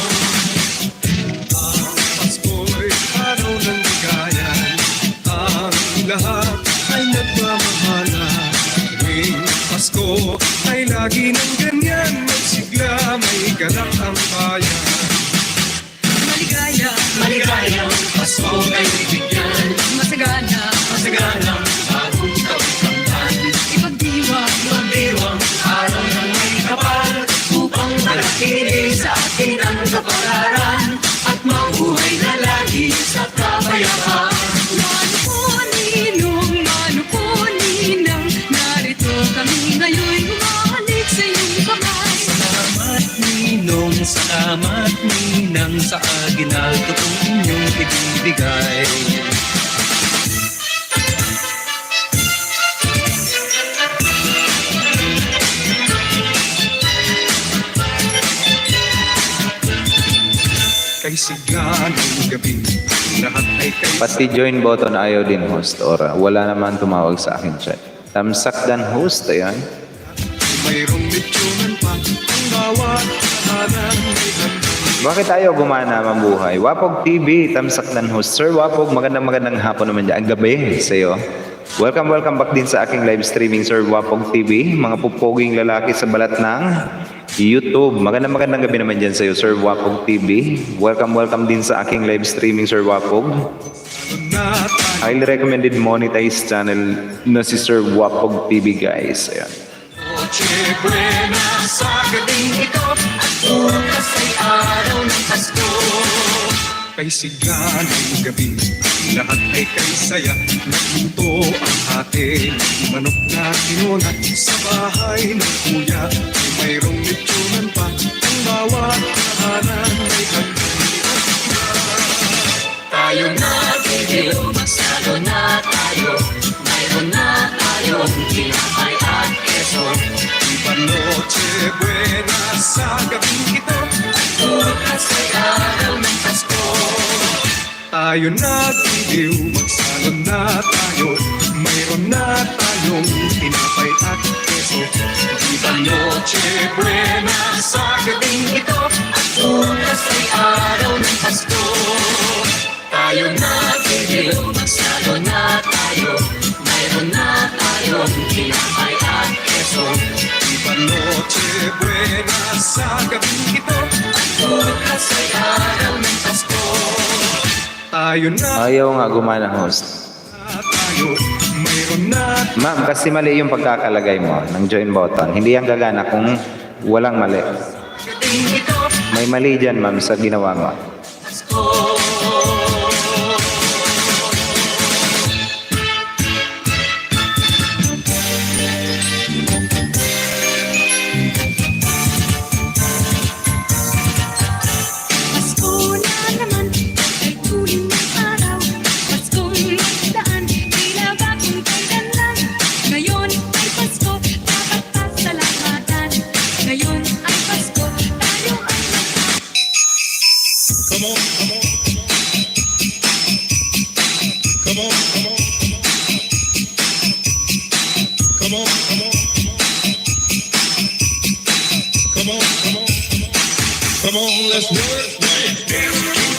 Pasko'y araw ng ligayan. Ang lahat ay nagmamahalan. Tuwing Pasko ay lagi ng ganyan. Magsigla, may ganap ang bayan. Maligaya, Maligayang Pasko ay bibigyan. masagana, Masaganang bagong taong kamtan. ipagdiwang, Magdiwang araw ng may kapal upang manatili sa atin ang kapalaran at mabuhay na lagi sa kabayaran. Mano po ninang, narito kami ngayon, humahalik sa iyong kamay. Salamat ninong, salamat ninang sa aginaldo kong inyong ibibigay. Kay sigla ng gabi, lahat ay kay Pati join button ayaw din host or wala naman tumawag sa akin chat. Tamsak dan host, ayan. mayroong litsyonan pa. Ang bawat tahanan may handang. Bakit ayaw gumana mabuhay? Wapog TV, tamsak dan host. Sir Wapog, magandang hapon naman dyan. Gabi sa'yo. Welcome back din sa aking live streaming, Sir Wapog TV. Mga pupoging lalaki sa balat ng YouTube. Magandang gabi naman dyan sa'yo, Sir Wapog TV. Welcome din sa aking live streaming, Sir Wapog. Na tayo Highly recommended monetized channel na si Sir Wapog TV, guys. Ayan. Noche buena sa gabing ito at bukas kay sigla ng gabi. Ang lahat ay kay saya, nagluto ang ate ng manok na tinona. Sa bahay ng kuya ay mayroong lechonan pa. Ang bawat tahanan ay Tayo na giliw, magsalo na tayo. Mayroon na tayong tinapay at keso. Iba noche buena sa gabing ito. Bukas ay araw ng Pasko. Tayo nagiliw, magsalon na tayo. Mayroon na tayong tinapay at keso. Iba noche buena sa gabing ito. Bukas ay araw ng Pasko. Tayo na giliw, magsalo na tayo. Mayroon na tayong tinapay at keso. Iba noche buena sa gabing ito. Bukas ay araw ng Pasko. Tayo na Ayaw nga gumana host. tayo. Mayroon na Ma'am, kasi mali yung pagkakalagay mo ng join button. Hindi yan gagana kung walang mali. Gating ito, May mali dyan, ma'am, sa ginawa mo. Pasko. Pasko na naman, ay tuloy ng araw. Paskong magdaan, tila bagong kailanlan. Ngayon ay Pasko, dapat pasalamatan. Ngayon ay Pasko, tayo ay Come on, come on, come on, come on, come on, come on, come on, come on, come on, let's do it. Dance to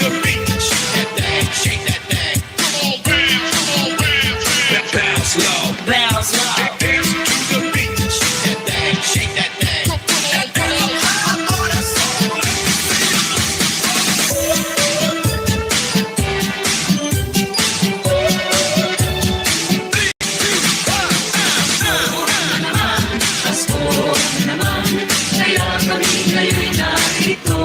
the beat, shake that thing, shake that thing. Come on, bounce low, bounce low. Dance to the beat, shake that thing, shake that thing. Pasko naman, kaya kami ngayon narito.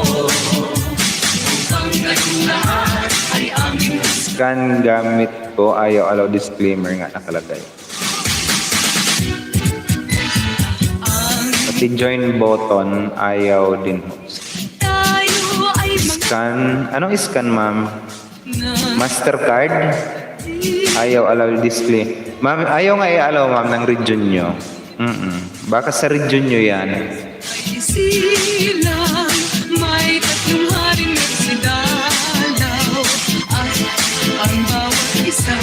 Upang kayong lahat ay aming Scan gamit ko, ayaw allow disclaimer nga nakalagay. Pati join button, ayaw din host. tayo ay Scan, anong scan, ma'am? Mastercard? Ayaw allow display. Ma'am, ayaw nga i-allow, ma'am, ng region nyo. Baka sa region nyo yan. silang may tatlong haring nagsidalaw at ang bawat isa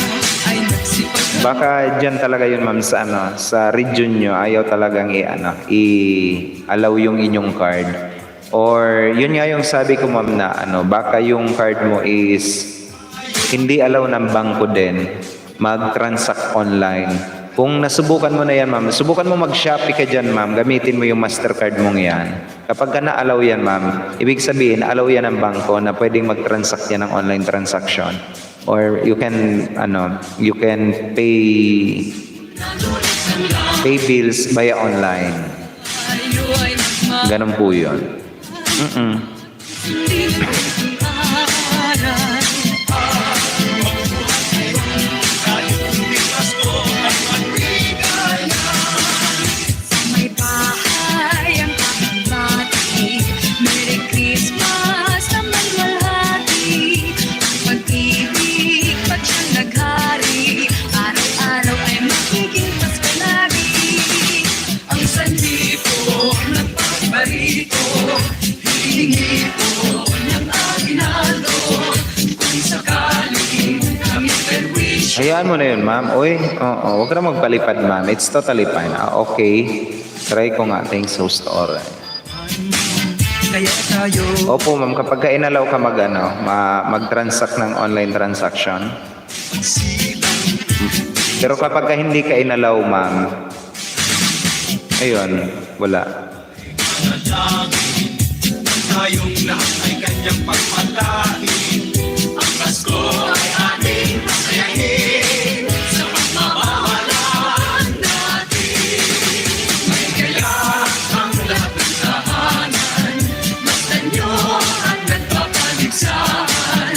ay nagsipag. Baka dyan talaga yun, ma'am, sa ano, sa region nyo, ayaw talagang i-allow yung inyong card. Or yun nga yung sabi ko, ma'am, na baka yung card mo is hindi allow ng bangko din mag-transact online. Kung nasubukan mo na yan, ma'am, subukan mo mag-Shopee ka dyan, ma'am, gamitin mo yung Mastercard mong yan. Kapag ka na-allow yan, ma'am, ibig sabihin, allow yan ng bangko na pwedeng mag-transact yan ng online transaction. Or you can pay bills via online. Tayo ay Ganun po yun. hindi nag-aaral. May bahay ang kakabati. Merry Christmas na malwalhati. Pag-ibig ba't siyang naghari? Araw-araw ay magiging Pasko lagi. Ang sandipo ng pagbarito, hihingi ko ng aginaldo. Kung sakaling kami perwish, Hayaan mo na yun, ma'am. Uy, huwag ka na magpalipad, ma'am. It's totally fine. Okay. Try ko nga. Thanks, host. Alright. Kaya tayo Opo, ma'am. Kapag ka inalaw ka mag-transact ng online transaction. Pero kapag ka hindi ka inalaw, ma'am, ayun, wala. tayong lahat ay kanyang pagpalain. Ang Pasko ay ating masayahin sa pagmamahalan natin. May kaya ang lahat ng tahanan, masdan nyo at nagpapaligsahan.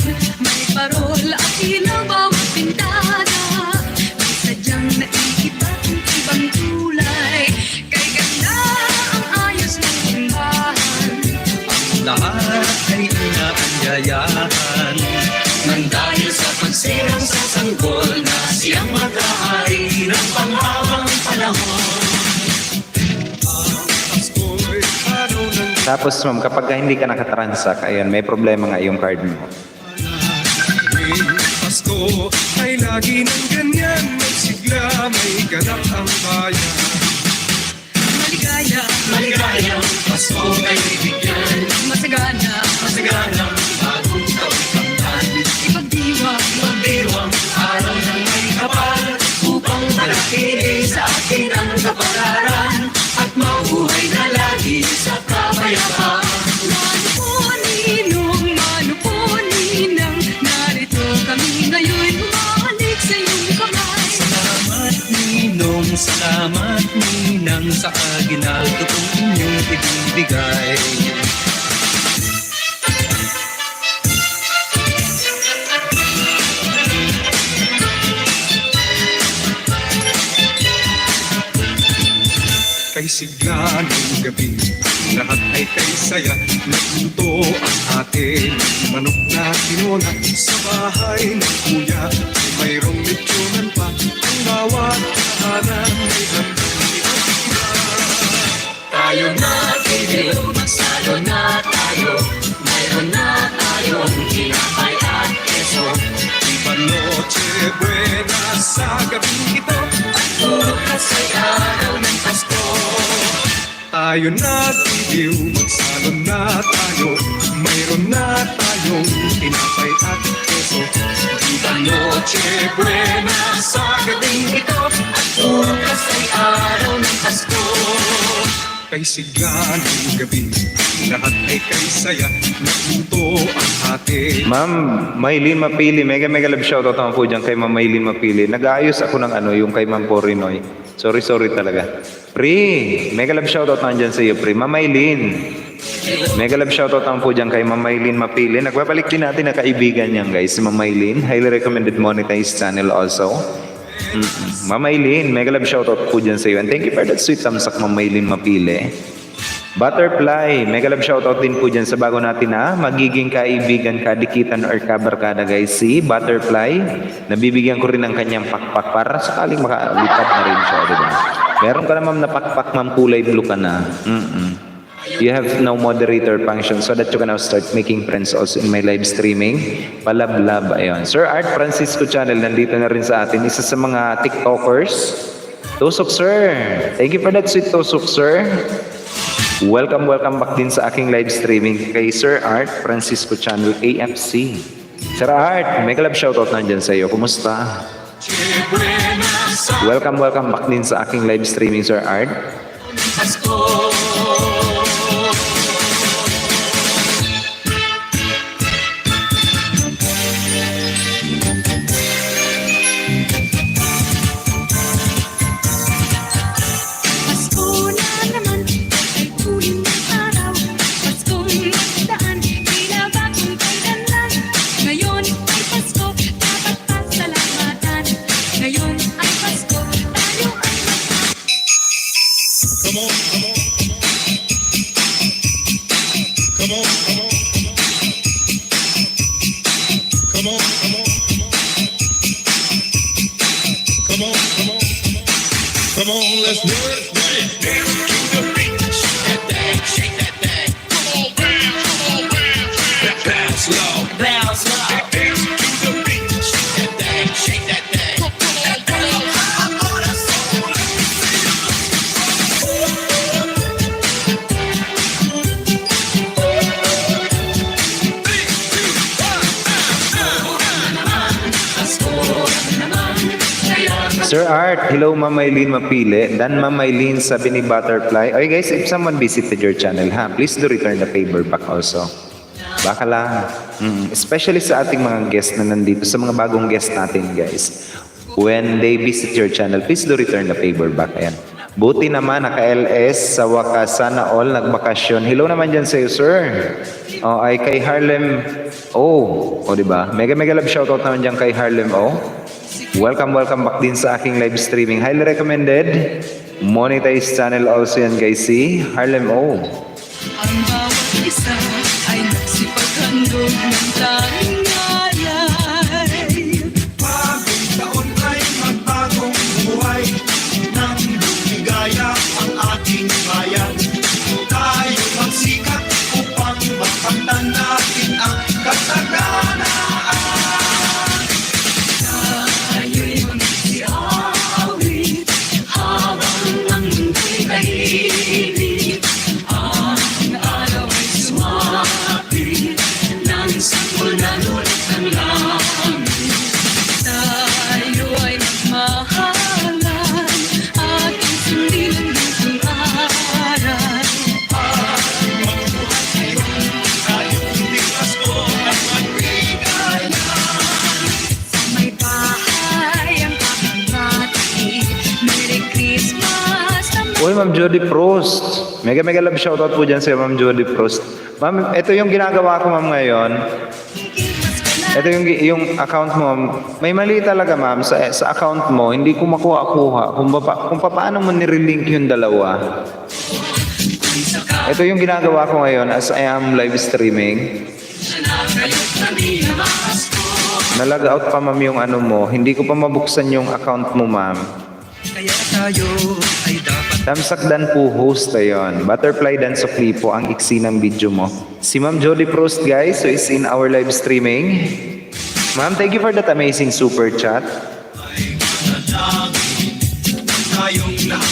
lahat ay inaanyayahan. Nang dahil sa pagsirang sa sanggol na siyang mag-aari ng panghabang panahon. Pasko'y araw ng Tapos ma'am, kapag hindi ka nakatransact, ayun, may problema nga yung card mo. tuwing Pasko ay lagi ng ganyan. May sigla, may ganap ang bayan. Maligaya, Maligayang Pasko ay bibigyan. masagana, Masaganang bagong taon kamtan. ipagdiwang, Magdiwang araw ng may kapal upang malaki sa atin ang kapalaran at mabuhay na lagi sa kapayapaan. Mano po ninong, mano po ninang, narito kami ngayon, humalik sa iyong kamay. Salamat ninong, salamat ninang sa aginaldo kong inyong ibibigay. Kay sigla ng gabi, lahat ay kay saya. Nagluto ang atin, manok na tinona. Sa bahay ng kuya, mayroong lechonan pa. Ang bawat tahanan may handang iba. Tayo na tiliw, magsalo na tayo. Mayroon na tayong tinapay at keso. Iba noche buena sa gabing ito. Bukas ay araw ng Pasko. Tayo na tiliw, magsalon na tayo. Mayroon na tayong tinapay at keso. Iba noche buena sa gabing ito. At bukas ay araw ng Pasko. Kay sigla ng gabi, lahat ay kay saya. Nagluto ang atin. Ma'am Maylin Mapili, mega love shoutout naman po dyan kay Ma'am Maylin Mapili. Nag-aayos ako ng yung kay Ma'am Porinoy. Sorry talaga. Pri, mega love shoutout naman dyan sa iyo, Pri. Ma'am Maylin. Mega love shoutout naman po dyan kay Ma'am Maylin Mapili. Nagbabalik din natin na kaibigan niyan guys, si Ma'am Maylin. Highly recommended monetized channel also. Ma'am Maylin, mega love shoutout po dyan sa iyo. And thank you for that sweet thumbs up, Ma'am Maylin Mapili. Butterfly, mega love shoutout din po dyan sa bago natin na magiging kaibigan, kadikitan or kabarkada guys. Si Butterfly, nabibigyan ko rin ng kanyang pakpak para sakaling makalipad na rin siya, diba? Meron ka na ma'am na pakpak, ma'am, kulay blue ka na. You have now moderator function so that you can now start making friends also in my live streaming. Palablab, ayun. Sir Art Francisco channel, nandito na rin sa atin. Isa sa mga TikTokers. Tusok, sir. Thank you for that sweet tusok, sir. Welcome back din sa aking live streaming kay Sir Art Francisco channel AFC. Sir Art, mega love shoutout nandyan sa iyo. Kumusta? Welcome back din sa aking live streaming, Sir Art. Pasko. Pasko na naman, ay tuwing ng araw. Paskong magdaan, tila bagong kailanlan. Ngayon ay Pasko, dapat pasalamatan. Ngayon ay Pasko, tayo ay Come on, come on. Come on, come on. Come on, come on. Come on, come on. Come on, let's do it. Dance to the beat. Shake that thing, shake that thing. Come on, bounce. Bounce low. Bounce low. Dance to the beat. Shake that thing, shake that thing. Come on, Sir Art, hello Ma'am Maylin Mapili. Dan Ma'am Maylin, sabi ni Butterfly. Okay guys, if someone visited your channel, please do return the favor back also. Baka lang. Especially sa ating mga guests na nandito, sa mga bagong guests natin guys. When they visit your channel, please do return the favor back. Ayan. Buti naman, naka-LS, sa wakas, sana all, nagbakasyon. Hello naman dyan sa'yo, sir. Ay kay Harlem O. Diba? Mega love shoutout naman dyan kay Harlem O. Welcome back din sa aking live streaming. Highly recommended. Monetized channel also yan guys, si Harlem O. ang bawat isa ay nagsipaghandog ng tanging alay. Bagong taon ay magbagong buhay nang lumigaya ang ating bayan. Tayo magsikat upang makamtan natin ang kasagana. Tayo'y magsiawit habang ang mundo'y tahimik. Ang araw ay sumapit nang sanggol na nulit ng langit. Tayo ay magmahalan, ating sundin ang lutong aral. May bahay ang kakabati. Merry Christmas na Uy, Ma'am Jody Prost. Mega love shoutout po dyan sa Ma'am Jody Prost. Ma'am, ito yung ginagawa ko, ma'am, ngayon. Ito yung account mo. May mali talaga, ma'am, sa account mo. Hindi ko makuha-kuha kung paano mo nirelink yung dalawa. Ito yung ginagawa ko ngayon as I am live streaming. Nalag out pa, ma'am, yung ano mo. Hindi ko pa mabuksan yung account mo, ma'am. Kaya tayo ay dapat Tamsakdan po host ayon. Butterfly Dance of Lipo ang iksi ng video mo. Si Ma'am Jody Prost, guys, who is in our live streaming. Ma'am, thank you for that amazing super chat.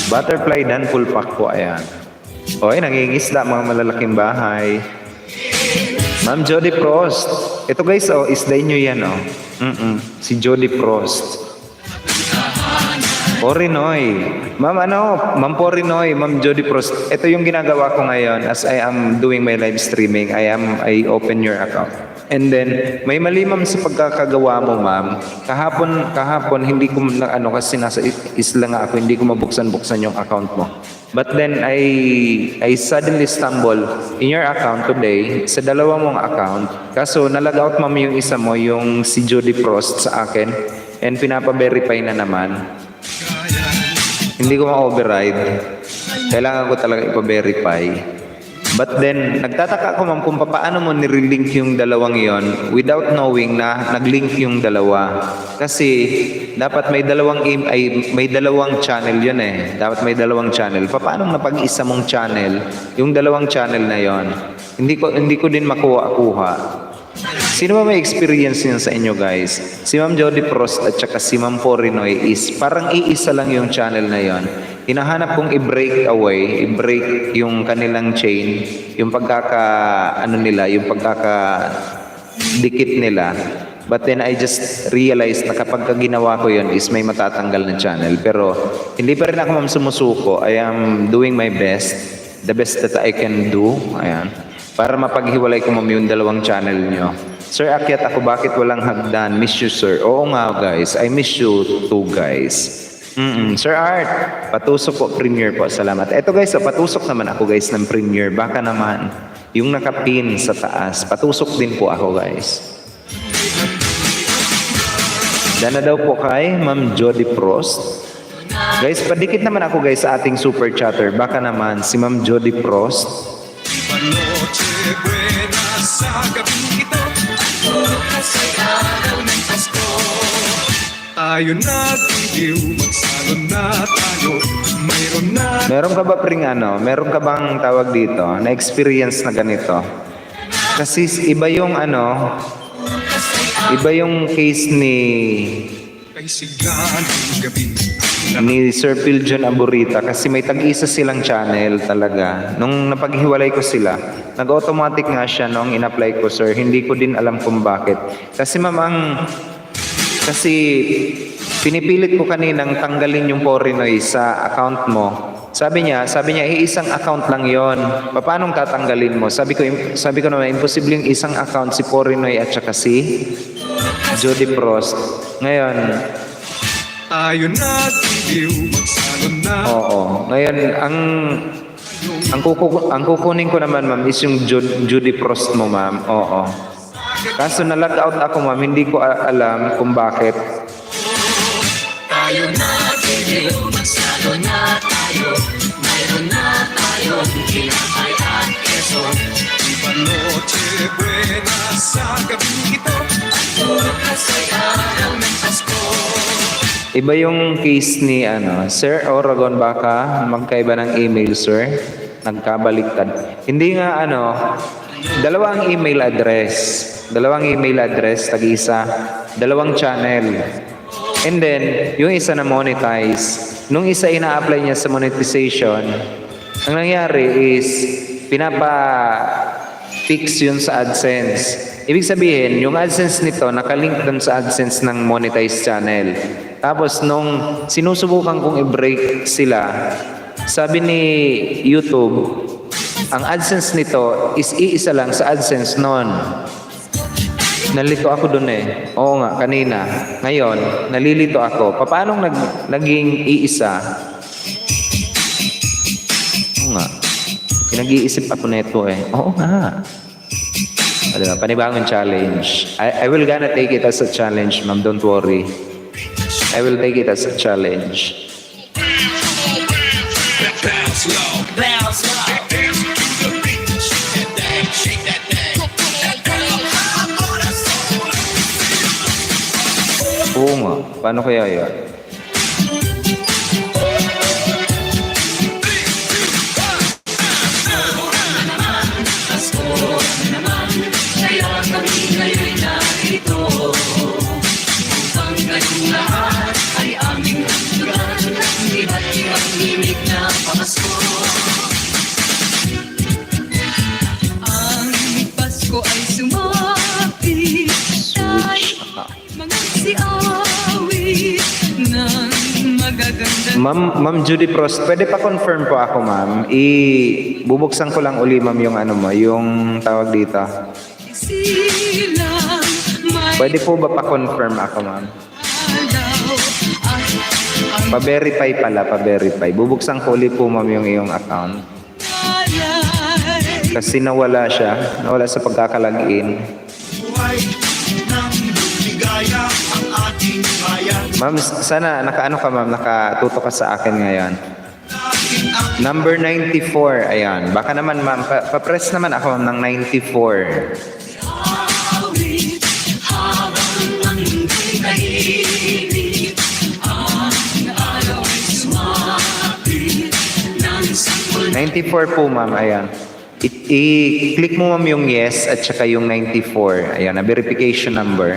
Butterfly Dan full pack po, ayan. Oy, nangingisda mga malalaking bahay. Ma'am Jody Prost. Ito guys, oh, isday nyo yan, oh. Si Jody Prost. Porinoy. Ma'am Porinoy, Ma'am Jody Prost. Ito yung ginagawa ko ngayon as I am doing my live streaming. I open your account. And then, may mali, ma'am, sa pagkakagawa mo, ma'am. Kahapon, hindi ko kasi nasa isla nga ako, hindi ko mabuksan-buksan yung account mo. But then, I suddenly stumble in your account today, sa dalawa mong account. Kaso, nalag-out, ma'am, yung isa mo, yung si Jody Prost sa akin. And pinapa-verify na naman. Hindi ko ma-override. Kailangan ko talaga ipa-verify. But then, nagtataka ako, ma'am, kung paano mo nirelink yung dalawang yon without knowing na naglink yung dalawa. Kasi, dapat may dalawang channel yun eh. Dapat may dalawang channel. Paano napag-isa mong channel, yung dalawang channel na yon? Hindi ko din makuha-kuha. Sino ba may experience yun sa inyo, guys? Si Ma'am Jody Prost at saka si Ma'am Porinoy is parang iisa lang yung channel na yon. Hinahanap kong i-break yung kanilang chain, yung yung pagkaka-dikit nila. But then I just realized na kapag ginawa ko yun is may matatanggal na channel. Pero hindi pa rin ako, ma'am, sumusuko. I am doing my best, the best that I can do. Ayan. Para mapaghiwalay ko, ma'am, yung dalawang channel nyo. Sir, akyat ako, bakit walang hagdan? Miss you, sir. Oo nga, guys. I miss you too, guys. Sir Art, patusok po, Premiere po. Salamat. Eto, guys, patusok naman ako, guys, ng Premiere. Baka naman, yung nakapin sa taas, patusok din po ako, guys. Dana daw po kay Ma'am Jody Prost. Guys, padikit naman ako, guys, sa ating super chatter. Baka naman, si Ma'am Jody Prost. Noche buena sa gabing ito. Bukas ay araw ng Pasko. Tayo nagtitiw, magsalon na tayo. Mayroon na. Meron ka ba, meron ka bang tawag dito, na experience na ganito? Kasi iba yung case Kay sigahan ng gabi. ni Sir Phil John Aburita kasi may tag-isa silang channel talaga. Nung napaghiwalay ko sila, nag-automatic nga siya nung in-apply ko, sir. Hindi ko din alam kung bakit. Kasi kasi pinipilit ko kaninang tanggalin yung Porinoy sa account mo. Sabi niya, isang account lang yon. Paano tatanggalin mo? Sabi ko naman, imposible yung isang account, si Porinoy at saka si Jody Prost. Ngayon, tayo nagtitiw, magsalon na. oo. Ngayon, ang kukunin ko naman, ma'am, is yung Jody Prost mo, ma'am. Oo. Kaso na-log out ako, ma'am. Hindi ko alam kung bakit. tayo nagtitiw, magsalon na tayo. Mayroon na tayo, tinapay at keso. Noche buena sa gabing ito at puro kasayaan ng Pasko. Iba yung case ni Sir Oragon, baka magkaiba ng email, sir. Nagkabaliktad. Hindi nga dalawang email address. Dalawang email address, tag-isa. Dalawang channel. And then, yung isa na monetize. Nung isa ina-apply niya sa monetization, ang nangyari is, pinapa-fix yun sa AdSense. Ibig sabihin, yung AdSense nito, nakalink dun sa AdSense ng monetized channel. Tapos, nung sinusubukan kong i-break sila, sabi ni YouTube, ang AdSense nito is iisa lang sa AdSense noon. Nalito ako dun eh. Oo nga, kanina. Ngayon, nalilito ako. Paano naging iisa? Oo nga. Pinag-iisip ako neto eh. Oo nga. Diba? Panibagong challenge. I will gonna take it as a challenge, ma'am. Don't worry. I will take it as a challenge. Bounce low, bounce low. Dance to the beat, shake that thing, shake that thing. Oo nga. Paano kaya yun? Kaya kami ngayon'y narito upang kayong lahat ay aming handuran ng iba't ibang himig na pamasko. Ang Pasko ay sumapit, tayo mga siawit ng magagandang Ma'am Judy Prost, pwede pa confirm po ako, ma'am. Bubuksan ko lang uli, ma'am, yung yung tawag dito. silang may Pwede po ba pa-confirm ako, ma'am? alaw at ang Pa-verify pala, pa-verify. Bubuksan ko uli po, ma'am, yung iyong account. alay. Kasi nawala siya. Nawala sa pagkakalagin. Buhay ng ligaya ang ating bayan. Ma'am, sana nakaano ka, ma'am, nakatuto ka sa akin ngayon. Number 94, ayan. Baka naman, ma'am, pa-press naman ako, ma'am, ng 94. Awit habang ang mundo'y tahimik, ang araw ay sumapit ng sanggol 94 po, ma'am, ayan. I-click mo, ma'am, yung yes at saka yung 94. Ayan, na verification number.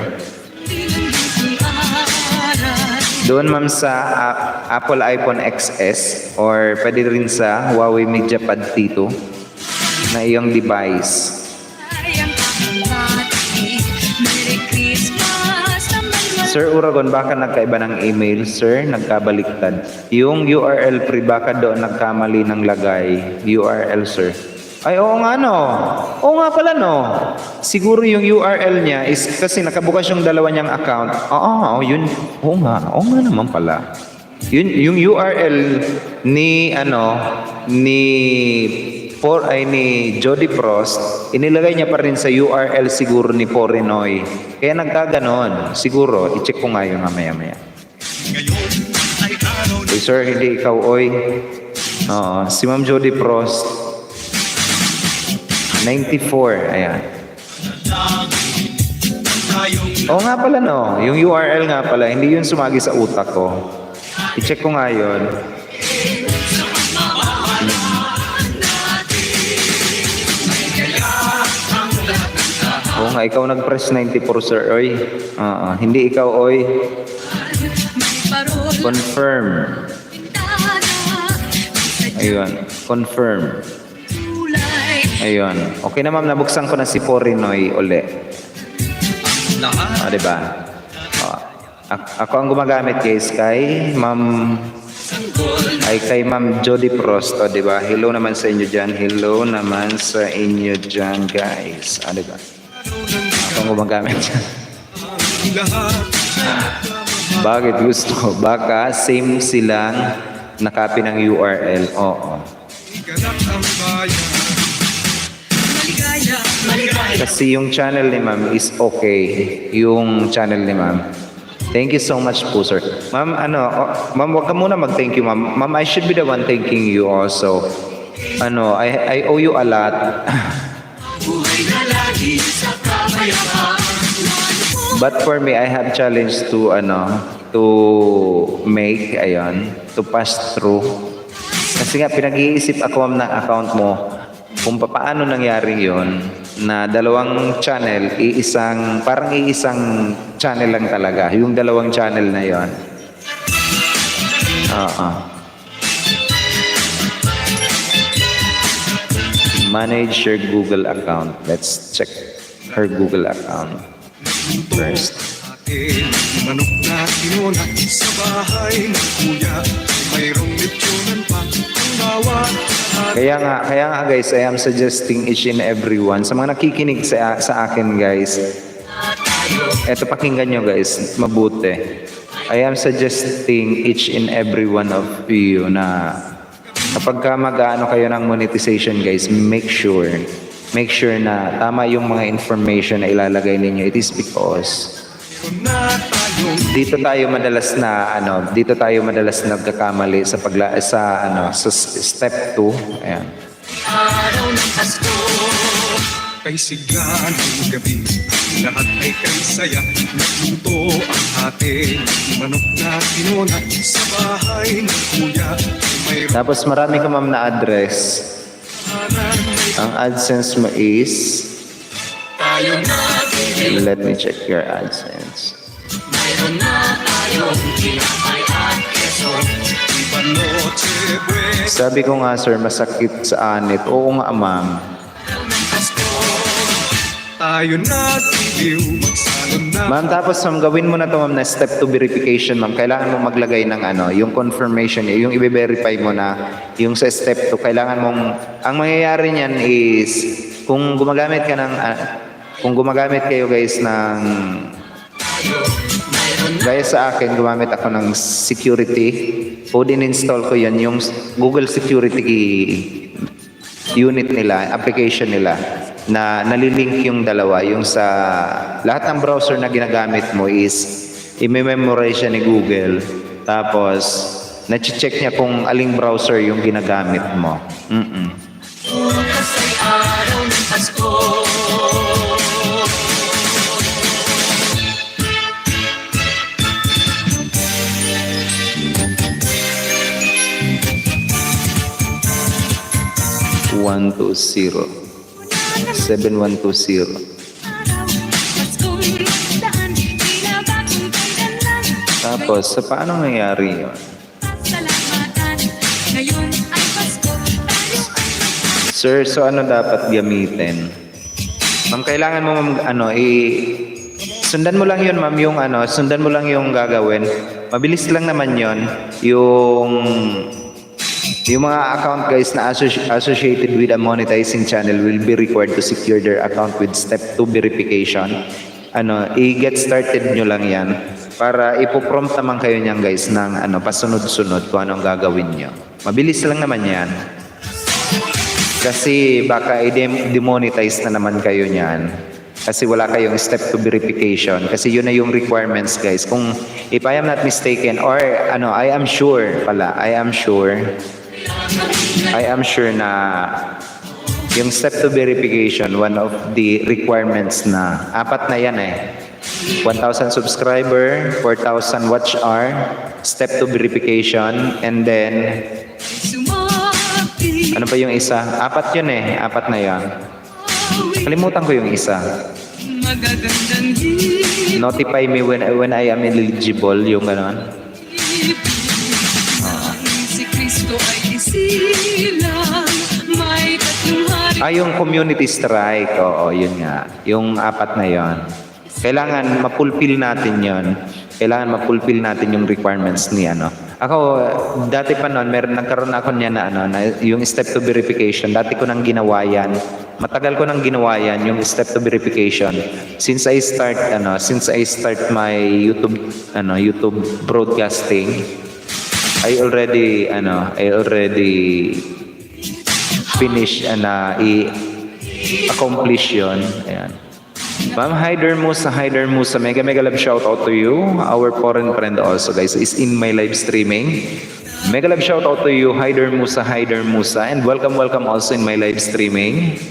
ng aral. Doon, ma'am, sa Apple iPhone XS or pwede rin sa Huawei MediaPad T2 na iyong device. Ay ang pamati, Merry Christmas naman wala. Sir Uragon, baka nagkaiba ng email, sir? Nagkabaliktad. Yung URL pre, baka doon nagkamali ng lagay. URL, sir. Ay, oo nga, no. Oo nga pala, no. Siguro yung URL niya is kasi nakabukas yung dalawa niyang account. Oo, yun. Oo nga naman pala. Yung URL ni, ni Jody Prost, inilagay niya pa rin sa URL siguro ni Porinoy. Kaya nagkaganon. Siguro, i-check ko nga yung mamaya-maya. Ngayon ay araw Hey, sir, hindi ikaw, oy. Oo, si Ma'am Jody Prost. 94, ayan. tayong Oo nga pala, no. Yung URL nga pala, hindi yun sumagi sa utak ko. I-check ko nga yun. Oo nga, ikaw nag-press 94, sir, oy. Hindi ikaw, oy. May parol Confirm. Ayun, confirm. kulay. Ayun. Okay na, ma'am, nabuksan ko na si Porinoy uli. Lahat Diba? Ako ang gumagamit, guys, kay Ma'am Jody Prost, diba? Hello naman sa inyo dyan. Hello naman sa inyo dyan, guys. Diba? Ako ang gumagamit dyan. lahat Bakit gusto ko? Baka same silang nakapi ng URL. Oo. ganap ang bayan. Maligaya, maligaya. Kasi yung channel ni ma'am is okay. Yung channel ni ma'am. Thank you so much po, sir. Ma'am, ma'am, wag ka muna mag-thank you, ma'am. Ma'am, I should be the one thanking you also. I owe you a lot. Buhay But for me, I have challenge to to make, to pass through. Kasi nga pinag-iisip ako ng account mo kung paano nangyari yon na dalawang channel, parang iisang channel lang talaga, yung dalawang channel na yon. Oo. Manage your Google account. Let's check her Google account first. Akin, manok na kinona sa bahay ng kuya. Mayroong lechyonan pa ang bawat Kaya nga guys, I am suggesting each and everyone, sa mga nakikinig sa akin guys, eto pakinggan nyo guys, mabuti. I am suggesting each and every one of you na kapag mag-ano kayo ng monetization guys, make sure na tama yung mga information na ilalagay ninyo. It is because dito tayo madalas nagkakamali sa sa step 2. Ayan. kay sigla ng gabi. Lahat ay kay saya, nagluto ang ating manok na kinona sa bahay ng kuya. Mayroon Tapos marami ka ma'am na address. Ang AdSense mo is, tayo na let me check your AdSense. mayroon na tayong tinapay at keso. Ipanoche buwes Sabi ko nga sir, masakit sa anit. Oo nga ma'am. ng Pasko. Tayo na tiliw, magsalon na. Ma'am, tapos ma'am, gawin mo na to ma'am na step 2 verification ma'am. Kailangan mo maglagay ng yung confirmation, yung i-verify mo na yung sa step 2. Kailangan mong, ang mangyayari niyan is, kung gumagamit kayo guys ng, gaya sa akin, gumamit ako ng security. O din-install ko yan, yung Google Security unit nila, application nila, na nalilink yung dalawa. Yung sa lahat ng browser na ginagamit mo is i-memorize siya ni Google. Tapos, na-check niya kung aling browser yung ginagamit mo. Bukas ay araw ng Pasko. One two 7120. Tapos, sa paano nangyari yun? Sir, so ano dapat gamitin? Ma'am, kailangan mo sundan mo lang yun, ma'am, sundan mo lang yung gagawin. Mabilis lang naman yun. Yung mga account guys na associated with a monetizing channel will be required to secure their account with step 2 verification. I-get started nyo lang yan para ipoprompt naman kayo niyan guys ng pasunod-sunod kung anong gagawin nyo. Mabilis lang naman yan. Kasi baka i-demonetize na naman kayo niyan. Kasi wala kayong step 2 verification. Kasi yun na yung requirements guys. Kung if I am not mistaken or I am sure na yung step 2 verification, one of the requirements na, 4 na yan 1,000 subscriber, 4,000 watch hour, step 2 verification, and then, ano pa yung isa? 4 yun 4 na yan. Kalimutan ko yung isa. Magagandang Notify me when I am eligible, yung gano'n. si Kristo ay isilang may tatlong hari. Yung community strike, oo, yun nga. Yung 4 na yon. Kailangan mapulfill natin yon. Kailangan mapulfill natin yung requirements ni Ako, dati pa noon, nagkaroon ako niya na yung step 2 verification. Dati ko nang ginawa yan. Matagal ko nang ginawa yan, yung step 2 verification. Since I start my YouTube broadcasting, I already finish accomplish yon. Ayan. Ma'am Hyder Musa, mega love shout out to you. Our foreign friend also guys is in my live streaming. Mega love shout out to you, Hyder Musa, and welcome also in my live streaming.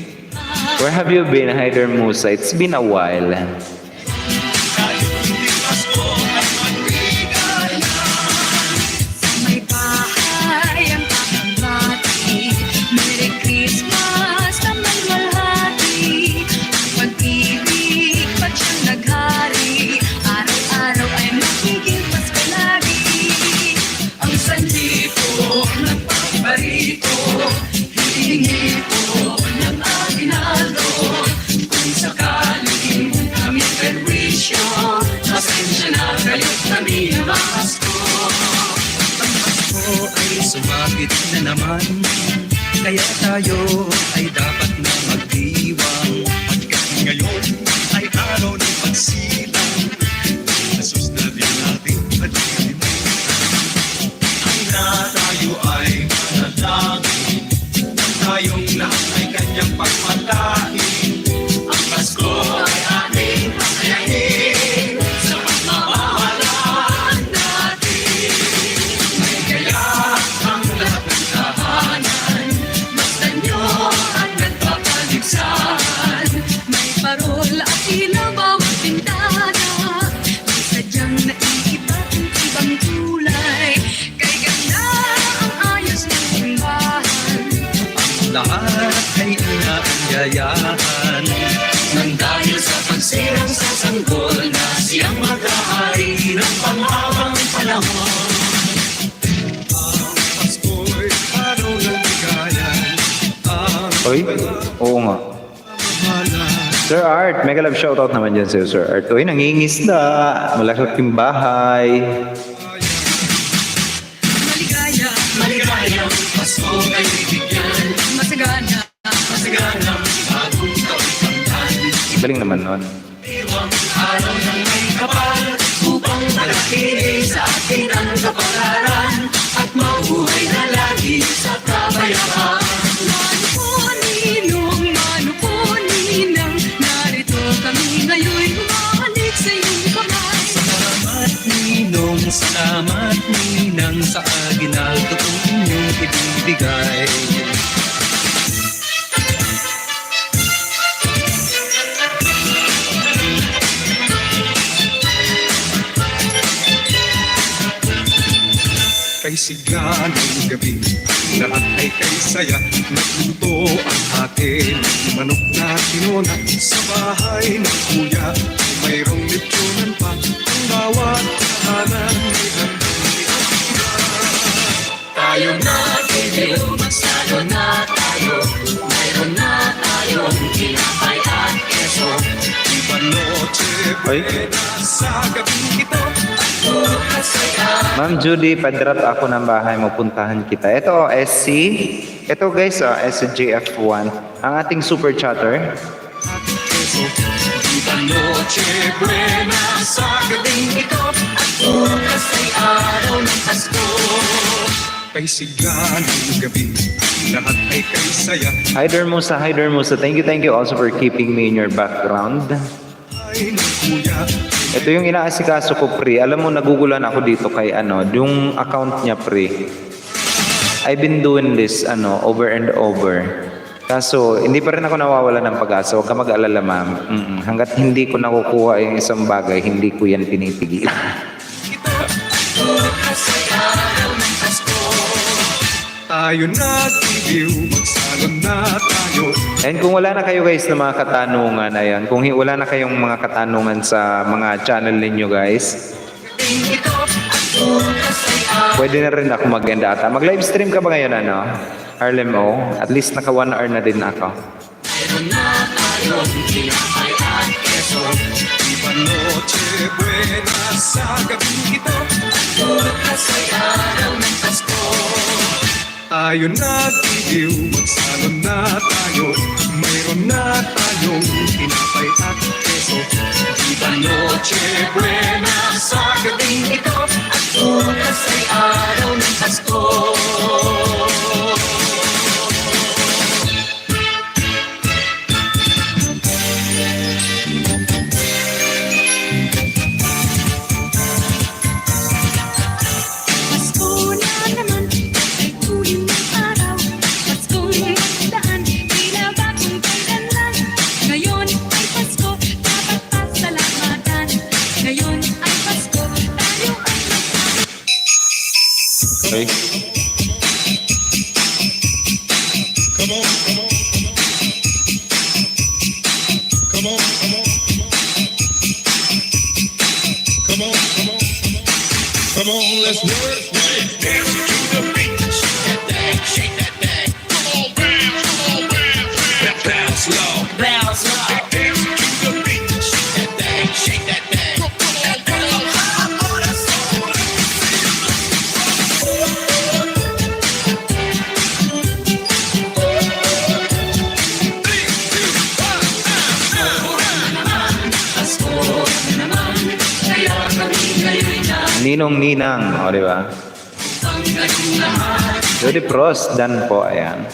Where have you been, Hyder Musa? It's been a while. Bakit na naman? Kaya tayo ay dapat na magdiwang. Pagkat ngayon ay araw ng pagsilang, nasusnatin natin at na tayo ay manalangin, nang tayong lahat ay kanyang pagmatain. Ang Pasko ay ating pasayahin sa pagmamahalan natin. Kaya ang lahat ng tahanan, masdan nyo ang nagpapaligsahan. May parol at ilaw bawat bintana, may sadyang naiiba ang ibang kulay. Kay ganda ang ayos ng simbahan. Lahat ay inaanyayahan. Nang dahil sa pagsirang sa sanggol na siyang mag-ahari ng panghabang panahon. ang Pasko'y araw ng bigayan, ang Oy, oo nga. mahala. Sir Art, mega love shoutout naman dyan sa'yo, Sir Art. Uy, nangingisda. Malaking bahay. Maligaya, Maligayang Pasko ay bibigyan, masagana, masaganang bagong kawitamtan. Galing naman nun. Diwang araw ng may kapal, upang malakili sa atin ang kapalaran, at mabuhay na lagi sa kabayaran. Mano po ninang, narito kami ngayon, humahalik sa iyong kamay. Salamat ninong, salamat ninang sa aginaldo kong inyong ibibigay. Kay sigla ng gabi, lahat ay kay saya. Nagluto ang atin, manok na tinona. Sa bahay ng kuya, mayroong lechyonan pa. Ang bawat tahanan may Tayo na giliw, magsalo na tayo, mayroon na tayong tinapay at keso. Iba noche Oy. buena sa gabing ito. Bukas ay Ma'am Judy, padrap ako ng bahay mo, puntahan kita. Ito, SC. Ito guys, SJF1. Ang ating super chatter. Iba noche buena sa gabing ito, at bukas ay araw ng Pasko. Kay sigla ng gabi, lahat ay kay saya. Hi Dermusa, hi Dermusa. Thank you also for keeping me in your background. Ay ng kuya, Ito yung inaasikaso ko, pre. Alam mo, nagugulan ako dito kay yung account niya, pre. I've been doing this, over and over. Kaso, hindi pa rin ako nawawala ng pag-asa. Huwag ka mag-alala, ma'am. Hanggat hindi ko nakukuha yung isang bagay, hindi ko yan pinipigil. Bukas ay araw ng Pasko. tayo nagtitiw, magsalon na tayo. And kung wala na kayo guys ng mga katanungan, ayan, kung wala na kayong mga katanungan sa mga channel ninyo guys, pwede na rin ako mag-end ata. Mag-live stream ka ba ngayon, Harlem O? At least naka 1 hour na din ako. Iba noche buena sa gabing ito. Tayo nagtitiw, magsalon na tayo. Mayroon na tayong tinapay at keso. Iba noche buena sa gabing ito, at bukas ay araw ng Pasko. Pasko na naman, ay tuwing ng araw. Paskong magdaan, tila bagong kailanlan. Ngayon ay Pasko, dapat pasalamatan. Ngayon ay Pasko, tayo ay Okay? Come on, come on. Come on, come on. Come on, come on. Come on, let's work. Dance to the beat, shake that thing, shake that thing. Come on, bounce, bounce low, bounce low. Dance to the beat, shake that thing, shake that thing. Come on, high on the soul. Ninong Ninang, o di ba? Jody Prost, Dan po, ayan.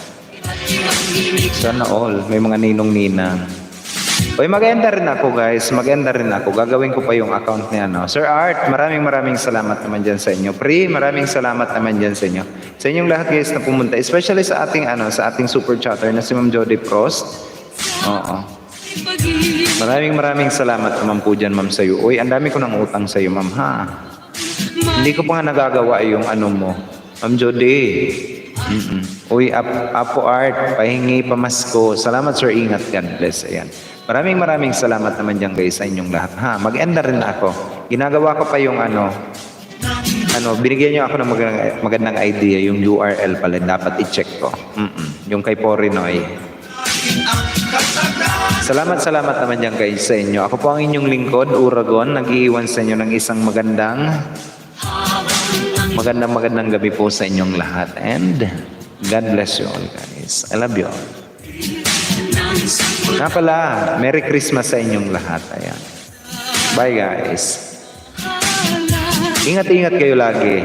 Sana all, may mga Ninong Ninang. Uy, mag-enda rin ako guys, mag-enda rin ako. Gagawin ko pa yung account niya, no? Sir Art, maraming salamat naman dyan sa inyo. Pri, maraming salamat naman dyan sa inyo. Sa inyong lahat guys na pumunta, especially sa ating sa ating super chatter na si Ma'am Jody Prost. Oo. Maraming salamat naman po dyan, ma'am, sa'yo. Uy, ang dami ko ng utang sa'yo, ma'am, ha? Hindi ko pa nga nagagawa yung mo. Ma'am Jody. Uy, Apo Art, pahingi pamasko. Salamat, sir. Ingat. God bless. Ayan. Maraming salamat naman dyan, guys, sa inyong lahat. Ha, mag-enda rin ako. Ginagawa ko pa yung binigyan niyo ako ng magandang idea, yung URL pala, dapat i-check ko. Yung kay Porinoy. Salamat naman dyan, guys, sa inyo. Ako po ang inyong lingkod, Uragon, nag-iiwan sa inyo ng isang magandang gabi po sa inyong lahat. And God bless you all, guys. I love you all. Nga pala, Merry Christmas sa inyong lahat. Ayan. Bye, guys. Ingat kayo lagi.